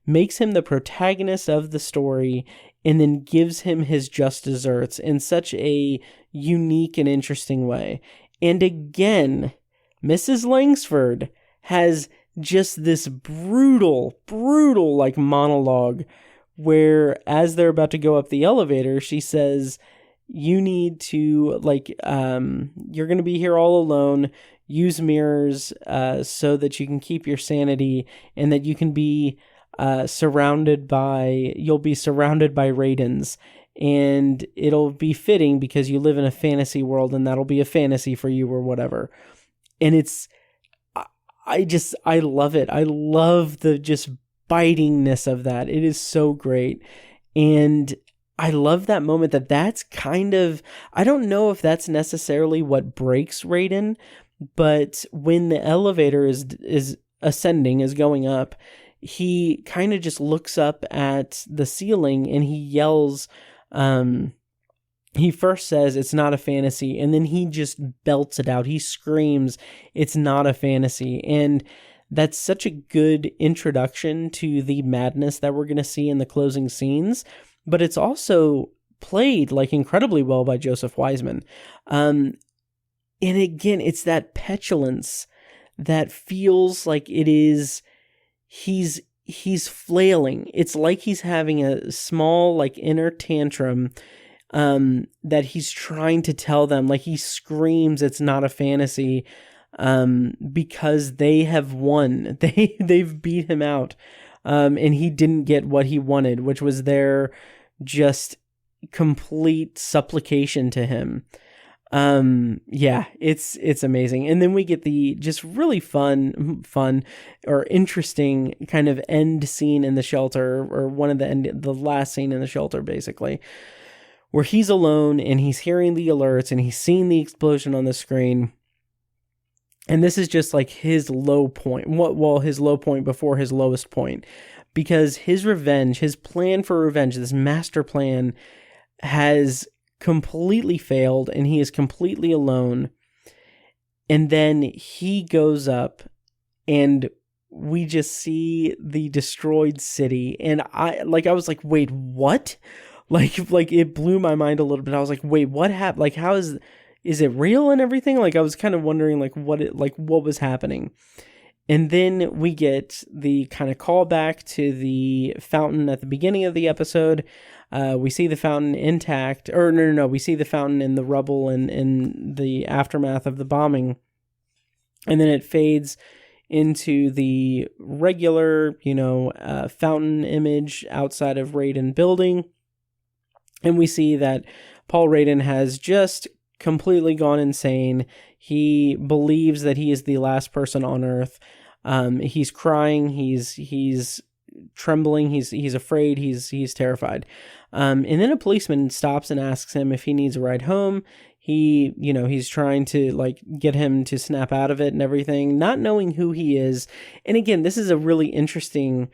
Speaker 1: makes him the protagonist of the story, and then gives him his just desserts in such a unique and interesting way. And again, Mrs. Langsford has just this brutal like monologue where as they're about to go up the elevator, she says, you need to, like, you're going to be here all alone. Use mirrors so that you can keep your sanity, and that you can be you'll be surrounded by Raidens, and it'll be fitting because you live in a fantasy world, and that'll be a fantasy for you or whatever. And I love it. I love the just bitingness of that. It is so great. And I love that moment that's kind of, I don't know if that's necessarily what breaks Raiden, but when the elevator is ascending, is going up, he kind of just looks up at the ceiling and he yells, he first says it's not a fantasy, and then he just belts it out. He screams, it's not a fantasy. And that's such a good introduction to the madness that we're going to see in the closing scenes, but it's also played like incredibly well by Joseph Wiseman. And again, it's that petulance that feels like it is, he's flailing. It's like he's having a small, like, inner tantrum that he's trying to tell them. Like, he screams it's not a fantasy because they have won. They've beat him out, and he didn't get what he wanted, which was their just complete supplication to him. Yeah, it's amazing. And then we get the just really fun or interesting kind of end scene in the shelter, or the last scene in the shelter, basically, where he's alone and he's hearing the alerts and he's seeing the explosion on the screen. And this is just like his low point. His low point before his lowest point, because his revenge, his plan for revenge, this master plan, has completely failed, and he is completely alone. And then he goes up, and we just see the destroyed city, and I was like, wait, what? Like it blew my mind a little bit. I was like, wait, what happened? Like, how is it real and everything? Like, I was kind of wondering what was happening. And then we get the kind of callback to the fountain at the beginning of the episode. We see the fountain intact, or no, we see the fountain in the rubble and in the aftermath of the bombing. And then it fades into the regular, fountain image outside of Raiden building. And we see that Paul Raiden has just completely gone insane. He believes that he is the last person on Earth. He's crying. He's trembling. He's afraid. He's terrified. And then a policeman stops and asks him if he needs a ride home. He's trying to get him to snap out of it and everything, not knowing who he is. And again, this is a really interesting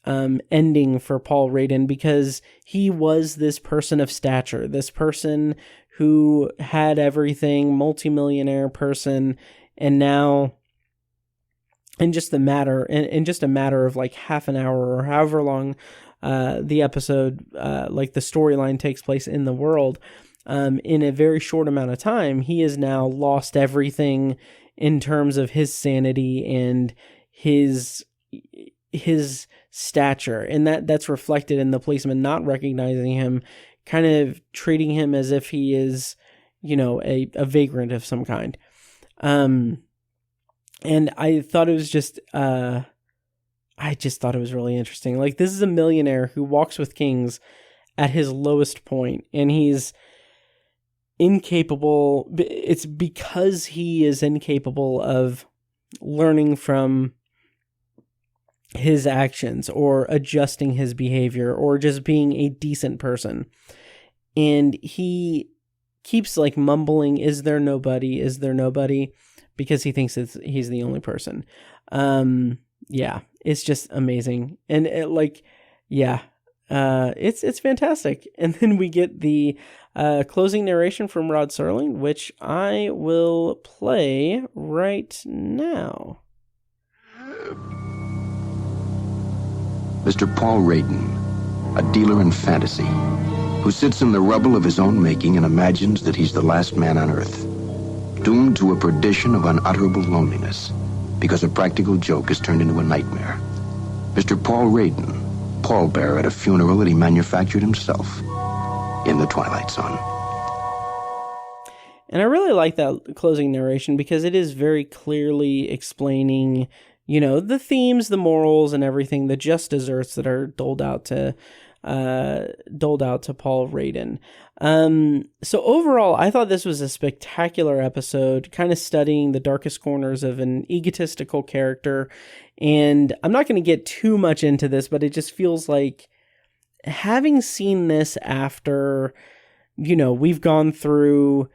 Speaker 1: ending for Paul Raiden, because he was this person of stature, this person who had everything, multimillionaire person, and now in just a matter of like half an hour or however long the episode, like the storyline takes place in the world, in a very short amount of time, he has now lost everything in terms of his sanity and his stature, and that's reflected in the policeman not recognizing him, kind of treating him as if he is, a vagrant of some kind. And I thought it was just thought it was really interesting. Like, this is a millionaire who walks with kings at his lowest point, and he's incapable. It's because he is incapable of learning from his actions or adjusting his behavior or just being a decent person. And he keeps mumbling, is there nobody? Is there nobody? Because he thinks he's the only person. Yeah, it's just amazing. And it's fantastic. And then we get the closing narration from Rod Serling, which I will play right now.
Speaker 2: Mr. Paul Raiden, a dealer in fantasy, who sits in the rubble of his own making and imagines that he's the last man on Earth, doomed to a perdition of unutterable loneliness because a practical joke is turned into a nightmare. Mr. Paul Raiden, pallbearer at a funeral that he manufactured himself in the Twilight Zone.
Speaker 1: And I really like that closing narration because it is very clearly explaining, the themes, the morals, and everything, the just desserts that are doled out to Paul Raiden. So overall, I thought this was a spectacular episode, kind of studying the darkest corners of an egotistical character. And I'm not going to get too much into this, but it just feels like having seen this after, we've gone through,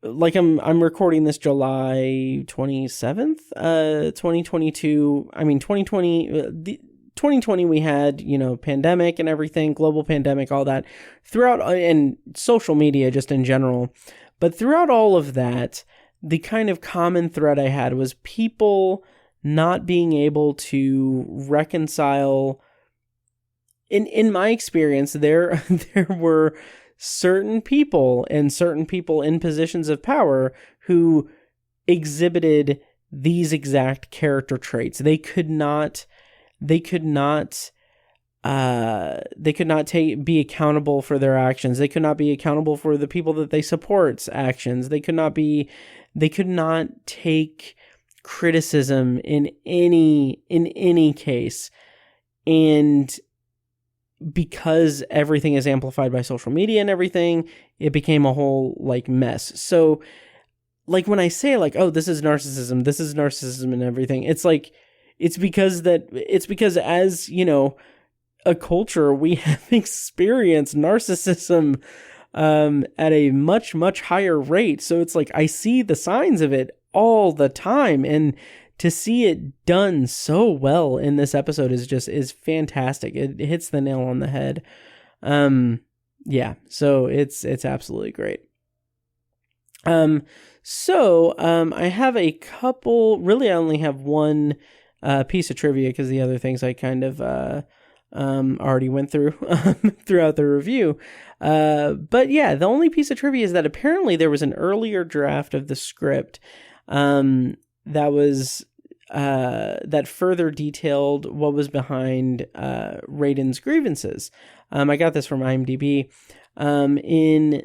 Speaker 1: like I'm recording this July 27th, 2022. I mean, 2020 we had, pandemic and everything, global pandemic, all that throughout, and social media just in general. But throughout all of that, the kind of common thread I had was people not being able to reconcile. In my experience, there were certain people in positions of power who exhibited these exact character traits. They could not be accountable for their actions. They could not be accountable for the people that they support's actions. They could not take criticism in any case. And because everything is amplified by social media and everything, it became a whole mess. So when I say oh, this is narcissism and everything, it's because as, a culture, we have experienced narcissism at a much, much higher rate. So it's I see the signs of it all the time, and to see it done so well in this episode is fantastic. It hits the nail on the head. Yeah, so it's absolutely great. So I have a couple, really I only have one piece of trivia because the other things I kind of already went through throughout the review. But yeah, the only piece of trivia is that apparently there was an earlier draft of the script that further detailed what was behind Raiden's grievances. I got this from IMDb. In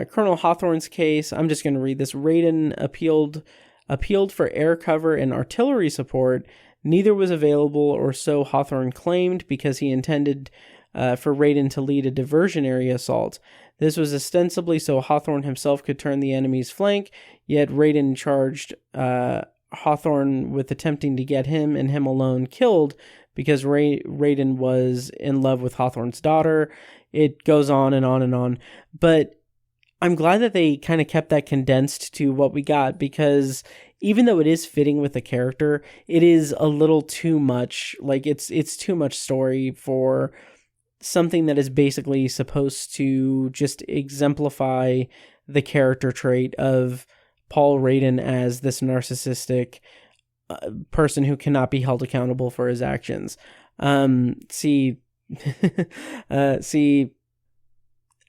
Speaker 1: Colonel Hawthorne's case, I'm just going to read this. Raiden appealed for air cover and artillery support. Neither was available, or so Hawthorne claimed, because he intended for Raiden to lead a diversionary assault. This was ostensibly so Hawthorne himself could turn the enemy's flank, yet Raiden charged Hawthorne with attempting to get him and him alone killed because Raiden was in love with Hawthorne's daughter. It goes on and on and on. But I'm glad that they kind of kept that condensed to what we got, because even though it is fitting with the character, it is a little too much. It's too much story for something that is basically supposed to just exemplify the character trait of Paul Raiden as this narcissistic person who cannot be held accountable for his actions. See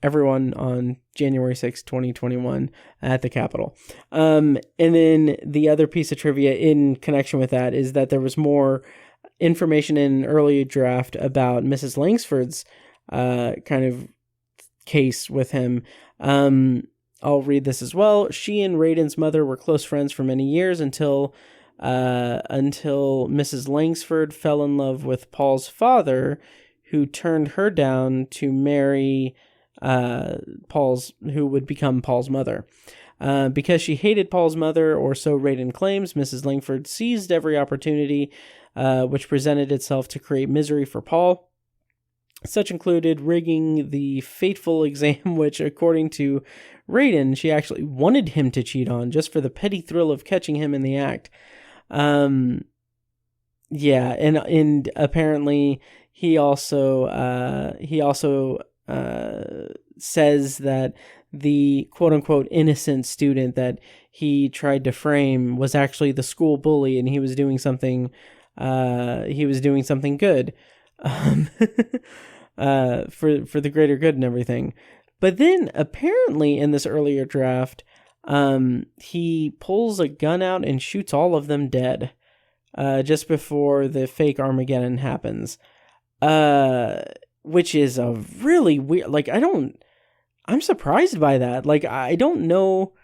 Speaker 1: everyone on January 6, 2021 at the Capitol. And then the other piece of trivia in connection with that is that there was more information in an early draft about Mrs. Langsford's kind of case with him. I'll read this as well. She and Raiden's mother were close friends for many years until Mrs. Langsford fell in love with Paul's father, who turned her down to marry who would become Paul's mother. Because she hated Paul's mother, or so Raiden claims, Mrs. Langsford seized every opportunity which presented itself to create misery for Paul. Such included rigging the fateful exam, which, according to Raiden, she actually wanted him to cheat on just for the petty thrill of catching him in the act. Yeah, and apparently he also says that the quote unquote innocent student that he tried to frame was actually the school bully, and he was doing something good. For the greater good and everything. But then apparently in this earlier draft, he pulls a gun out and shoots all of them dead just before the fake Armageddon happens. which is a really weird, like, I'm surprised by that. Like, I don't know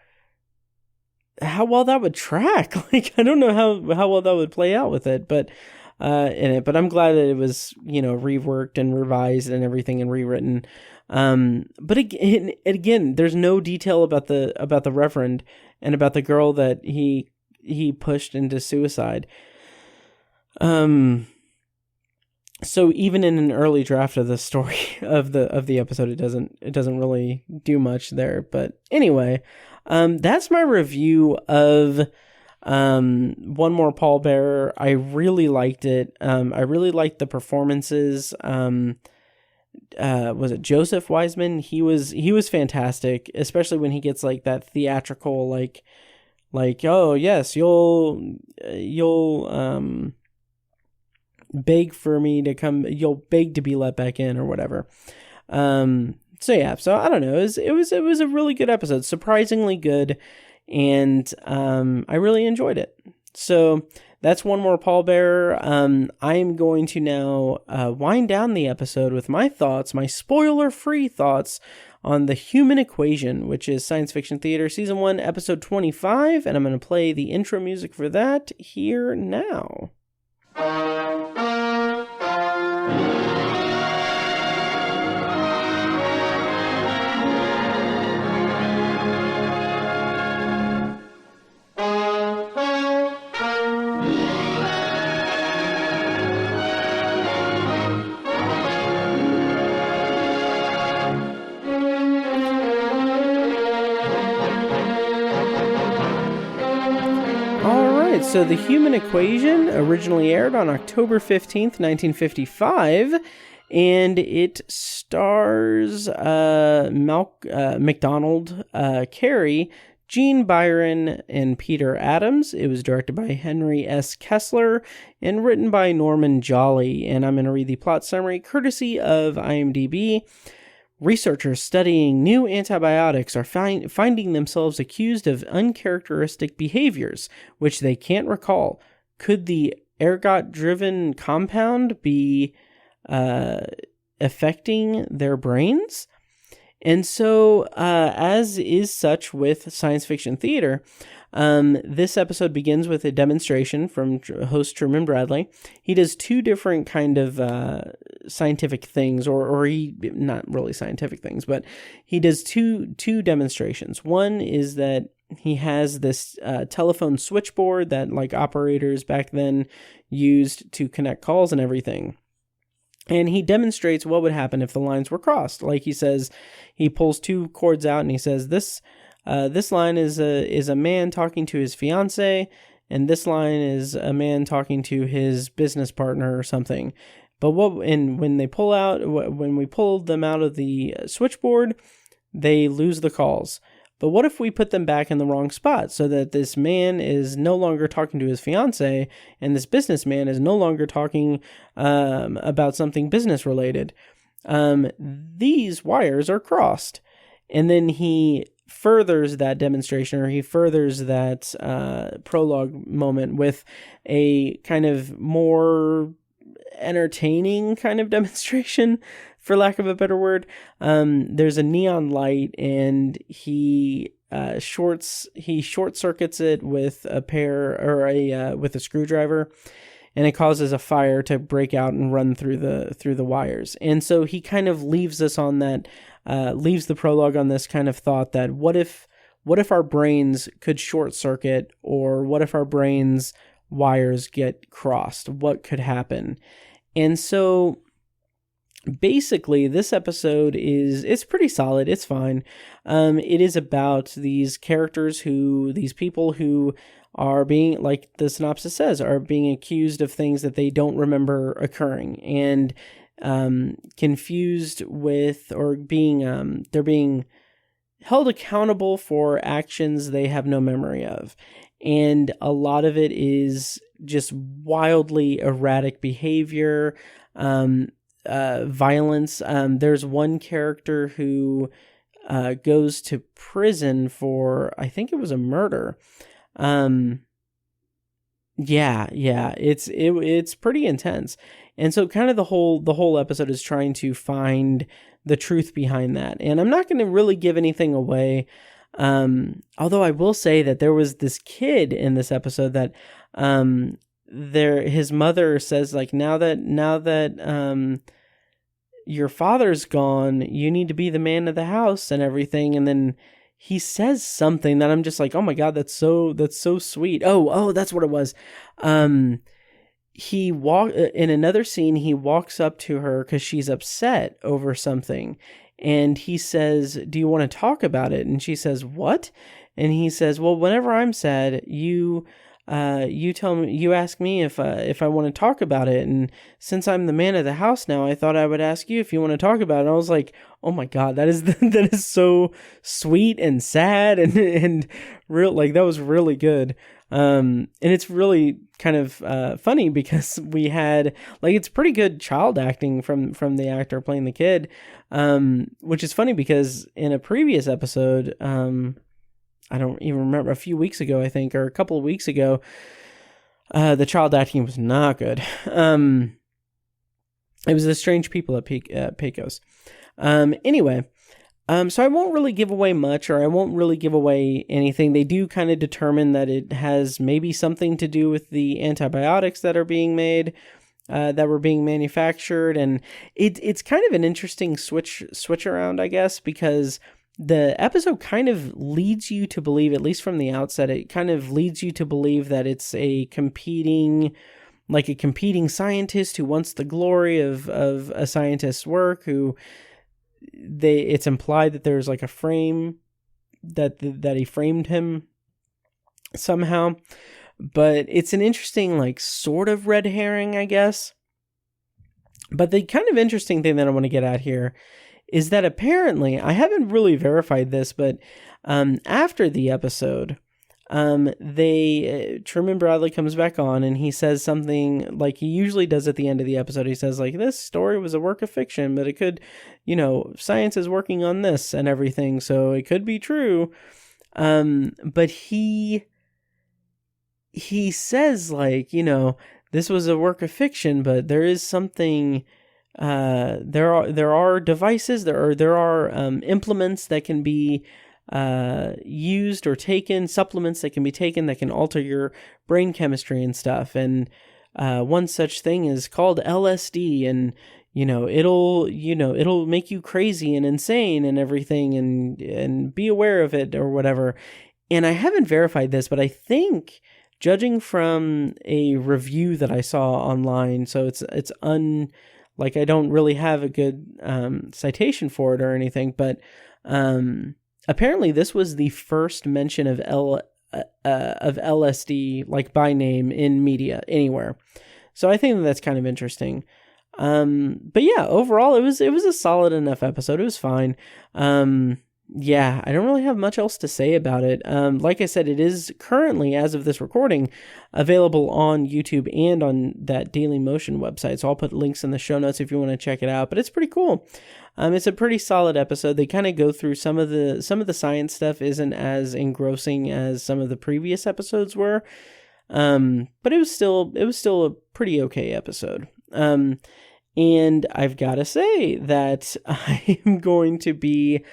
Speaker 1: how well that would track. Like, I don't know how well that would play out with it, but but I'm glad that it was, reworked and revised and everything and rewritten. But again, there's no detail about the Reverend and about the girl that he pushed into suicide. So even in an early draft of the story of the episode, it doesn't really do much there. But anyway, that's my review of One More Pallbearer. I really liked it. I really liked the performances. Was it Joseph Wiseman? He was fantastic, especially when he gets like that theatrical like oh yes, you'll beg for me to come, you'll beg to be let back in or whatever. So I don't know, it was a really good episode, surprisingly good, and I really enjoyed it. So that's One More Pallbearer. I am going to now wind down the episode with my thoughts, my spoiler-free thoughts on The Human Equation, which is Science Fiction Theater Season 1, Episode 25, and I'm going to play the intro music for that here now. So The Human Equation originally aired on October 15th, 1955, and it stars MacDonald, Carey, Gene Byron, and Peter Adams. It was directed by Henry S. Kessler and written by Norman Jolly, and I'm going to read the plot summary courtesy of IMDb. Researchers studying new antibiotics are finding themselves accused of uncharacteristic behaviors, which they can't recall. Could the ergot-driven compound be affecting their brains? And so, as is such with science fiction theater, this episode begins with a demonstration from host Truman Bradley. He does two different kind of scientific things, or he, not really scientific things, but he does two demonstrations. One is that he has this telephone switchboard that like operators back then used to connect calls and everything. And he demonstrates what would happen if the lines were crossed. Like he says, he pulls two cords out and he says, this line is a man talking to his fiance, and this line is a man talking to his business partner or something. But when we pull them out of the switchboard, they lose the calls. But what if we put them back in the wrong spot so that this man is no longer talking to his fiance and this businessman is no longer talking about something business related? These wires are crossed. And then he furthers that demonstration, or he furthers that prologue moment with a kind of more entertaining kind of demonstration, for lack of a better word. There's a neon light, and he short circuits it with with a screwdriver, and it causes a fire to break out and run through the wires. And so he kind of leaves us on that, leaves the prologue on this kind of thought that what if our brains could short circuit, or what if our brains wires get crossed? What could happen? And so basically this episode it's pretty solid. It's fine. It is about these people who are being, like the synopsis says, are being accused of things that they don't remember occurring, and confused with, or being they're being held accountable for actions they have no memory of. And a lot of it is just wildly erratic behavior, violence. There's one character who goes to prison for, I think it was a murder. Yeah, it's pretty intense. And so kind of the whole episode is trying to find the truth behind that. And I'm not going to really give anything away. Although I will say that there was this kid in this episode that his mother says, like, now that your father's gone, you need to be the man of the house and everything. And then he says something that I'm just like, oh my God, that's so sweet. Oh, that's what it was. In another scene, he walks up to her because she's upset over something. And he says, do you want to talk about it? And she says, what? And he says, well, whenever I'm sad, you tell me, you ask me if I want to talk about it. And since I'm the man of the house now, I thought I would ask you if you want to talk about it. And I was like, oh my God, that is so sweet and sad and real. Like, that was really good. And it's really kind of funny because we had, like, it's pretty good child acting from the actor playing the kid, which is funny because in a previous episode, I don't even remember, a few weeks ago, I think, or a couple of weeks ago, the child acting was not good. It was the strange people at Pecos. Anyway, so I won't really give away much, or I won't really give away anything. They do kind of determine that it has maybe something to do with the antibiotics that are being made, that were being manufactured, and it's kind of an interesting switch around, I guess, because the episode kind of leads you to believe, at least from the outset, it kind of leads you to believe that it's a competing scientist who wants the glory of a scientist's work, it's implied that there's like a frame that he framed him somehow. But it's an interesting, like, sort of red herring, I guess. But the kind of interesting thing that I want to get at here is that apparently, I haven't really verified this, but after the episode, Truman Bradley comes back on and he says something like he usually does at the end of the episode. He says, like, this story was a work of fiction, but it could, science is working on this and everything, so it could be true. But he says, like, this was a work of fiction, but there is something. There are devices, there are implements that can be used or taken, supplements that can be taken that can alter your brain chemistry and stuff. And one such thing is called LSD, and it'll make you crazy and insane and everything, and be aware of it or whatever. And I haven't verified this, but I think, judging from a review that I saw online, so it's I don't really have a good citation for it or anything, but apparently this was the first mention of LSD, like, by name in media anywhere. So I think that's kind of interesting. But yeah, overall it was a solid enough episode. It was fine. Yeah, I don't really have much else to say about it. Like I said, it is currently, as of this recording, available on YouTube and on that Daily Motion website. So I'll put links in the show notes if you want to check it out. But it's pretty cool. It's a pretty solid episode. They kind of go through some of the science stuff isn't as engrossing as some of the previous episodes were. But it was still a pretty okay episode. And I've got to say that I am going to be.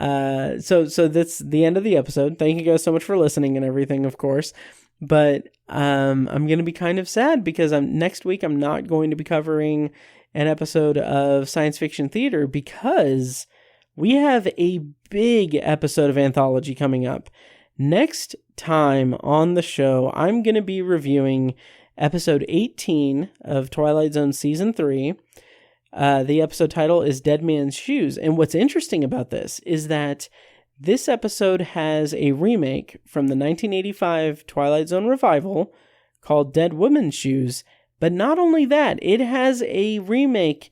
Speaker 1: So that's the end of the episode. Thank you guys so much for listening and everything, of course. But I'm going to be kind of sad because next week I'm not going to be covering an episode of Science Fiction Theater because we have a big episode of Anthology coming up. Next time on the show, I'm going to be reviewing episode 18 of Twilight Zone Season 3. The episode title is Dead Man's Shoes. And what's interesting about this is that this episode has a remake from the 1985 Twilight Zone revival called Dead Woman's Shoes. But not only that, it has a remake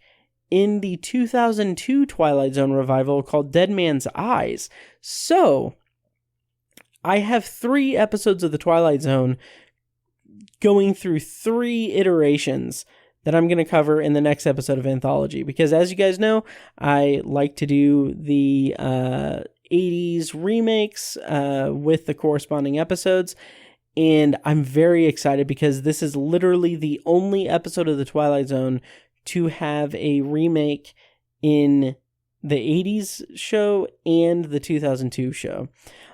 Speaker 1: in the 2002 Twilight Zone revival called Dead Man's Eyes. So, I have 3 episodes of the Twilight Zone going through 3 iterations that I'm going to cover in the next episode of Anthology. Because as you guys know, I like to do the 80s remakes with the corresponding episodes. And I'm very excited because this is literally the only episode of The Twilight Zone to have a remake in the 80s show and the 2002 show.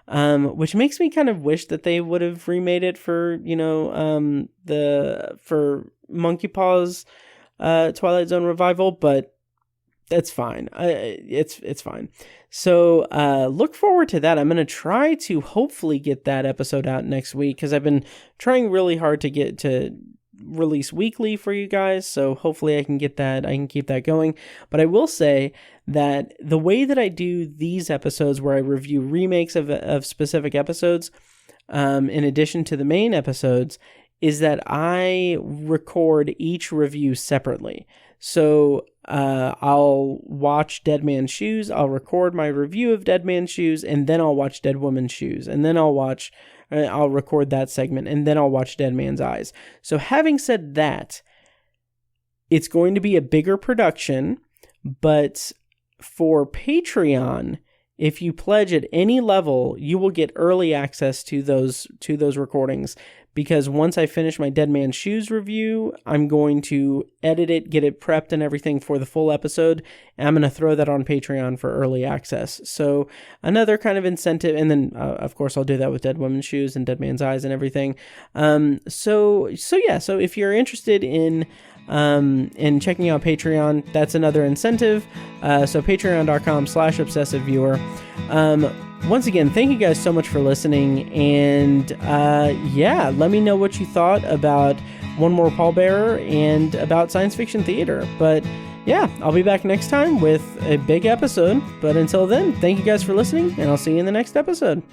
Speaker 1: Which makes me kind of wish that they would have remade it for, for Monkey Paw's Twilight Zone revival, but that's fine. It's fine. So look forward to that. I'm going to try to hopefully get that episode out next week because I've been trying really hard to get to release weekly for you guys. So hopefully I can get that. I can keep that going. But I will say that the way that I do these episodes where I review remakes of specific episodes, in addition to the main episodes, is that I record each review separately. So I'll watch Dead Man's Shoes, I'll record my review of Dead Man's Shoes, and then I'll watch Dead Woman's Shoes, and then I'll record that segment, and then I'll watch Dead Man's Eyes. So having said that, it's going to be a bigger production, but for Patreon, if you pledge at any level, you will get early access to those recordings. Because once I finish my Dead Man's Shoes review, I'm going to edit it, get it prepped and everything for the full episode, and I'm going to throw that on Patreon for early access. So another kind of incentive, and then of course I'll do that with Dead Woman's Shoes and Dead Man's Eyes and everything. So if you're interested in checking out Patreon, that's another incentive. So patreon.com/obsessiveviewer. Once again, thank you guys so much for listening, and let me know what you thought about One More Pallbearer and about science fiction theater. But yeah, I'll be back next time with a big episode. But until then, thank you guys for listening, and I'll see you in the next episode.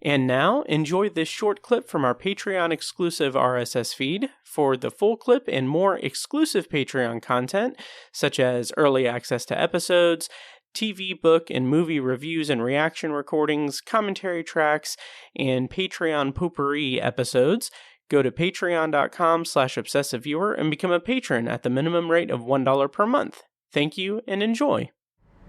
Speaker 1: And now, enjoy this short clip from our Patreon-exclusive RSS feed. For the full clip and more exclusive Patreon content, such as early access to episodes, TV, book, and movie reviews and reaction recordings, commentary tracks, and Patreon potpourri episodes, go to patreon.com/obsessiveviewer and become a patron at the minimum rate of $1 per month. Thank you and enjoy.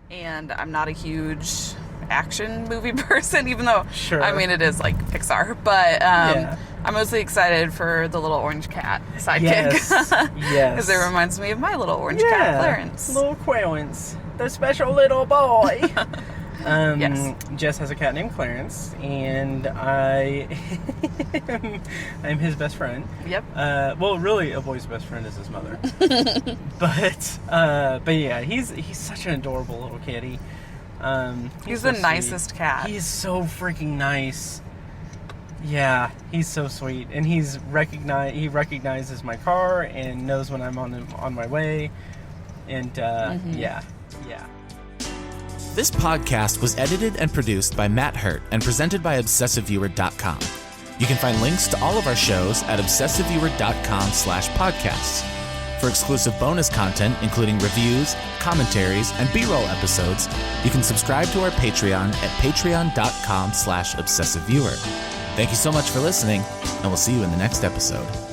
Speaker 3: And I'm not a huge action movie person, even though,
Speaker 1: Sure.
Speaker 3: I mean, it is like Pixar, but I'm mostly excited for the little orange cat sidekick.
Speaker 1: Yes.
Speaker 3: Because it reminds me of my little orange cat, Clarence.
Speaker 1: Little Clarence, the special little boy.
Speaker 3: Yes.
Speaker 1: Jess has a cat named Clarence, and I'm his best friend.
Speaker 3: Yep.
Speaker 1: Well, really, a boy's best friend is his mother. but yeah, he's such an adorable little kitty.
Speaker 3: He's
Speaker 1: so
Speaker 3: the nicest cat.
Speaker 1: He's so freaking nice. Yeah, he's so sweet, and he recognizes my car and knows when I'm on my way, and yeah.
Speaker 4: This podcast was edited and produced by Matt Hurt and presented by ObsessiveViewer.com. You can find links to all of our shows at ObsessiveViewer.com/podcasts. For exclusive bonus content, including reviews, commentaries, and B-roll episodes, you can subscribe to our Patreon at patreon.com/obsessiveviewer. Thank you so much for listening, and we'll see you in the next episode.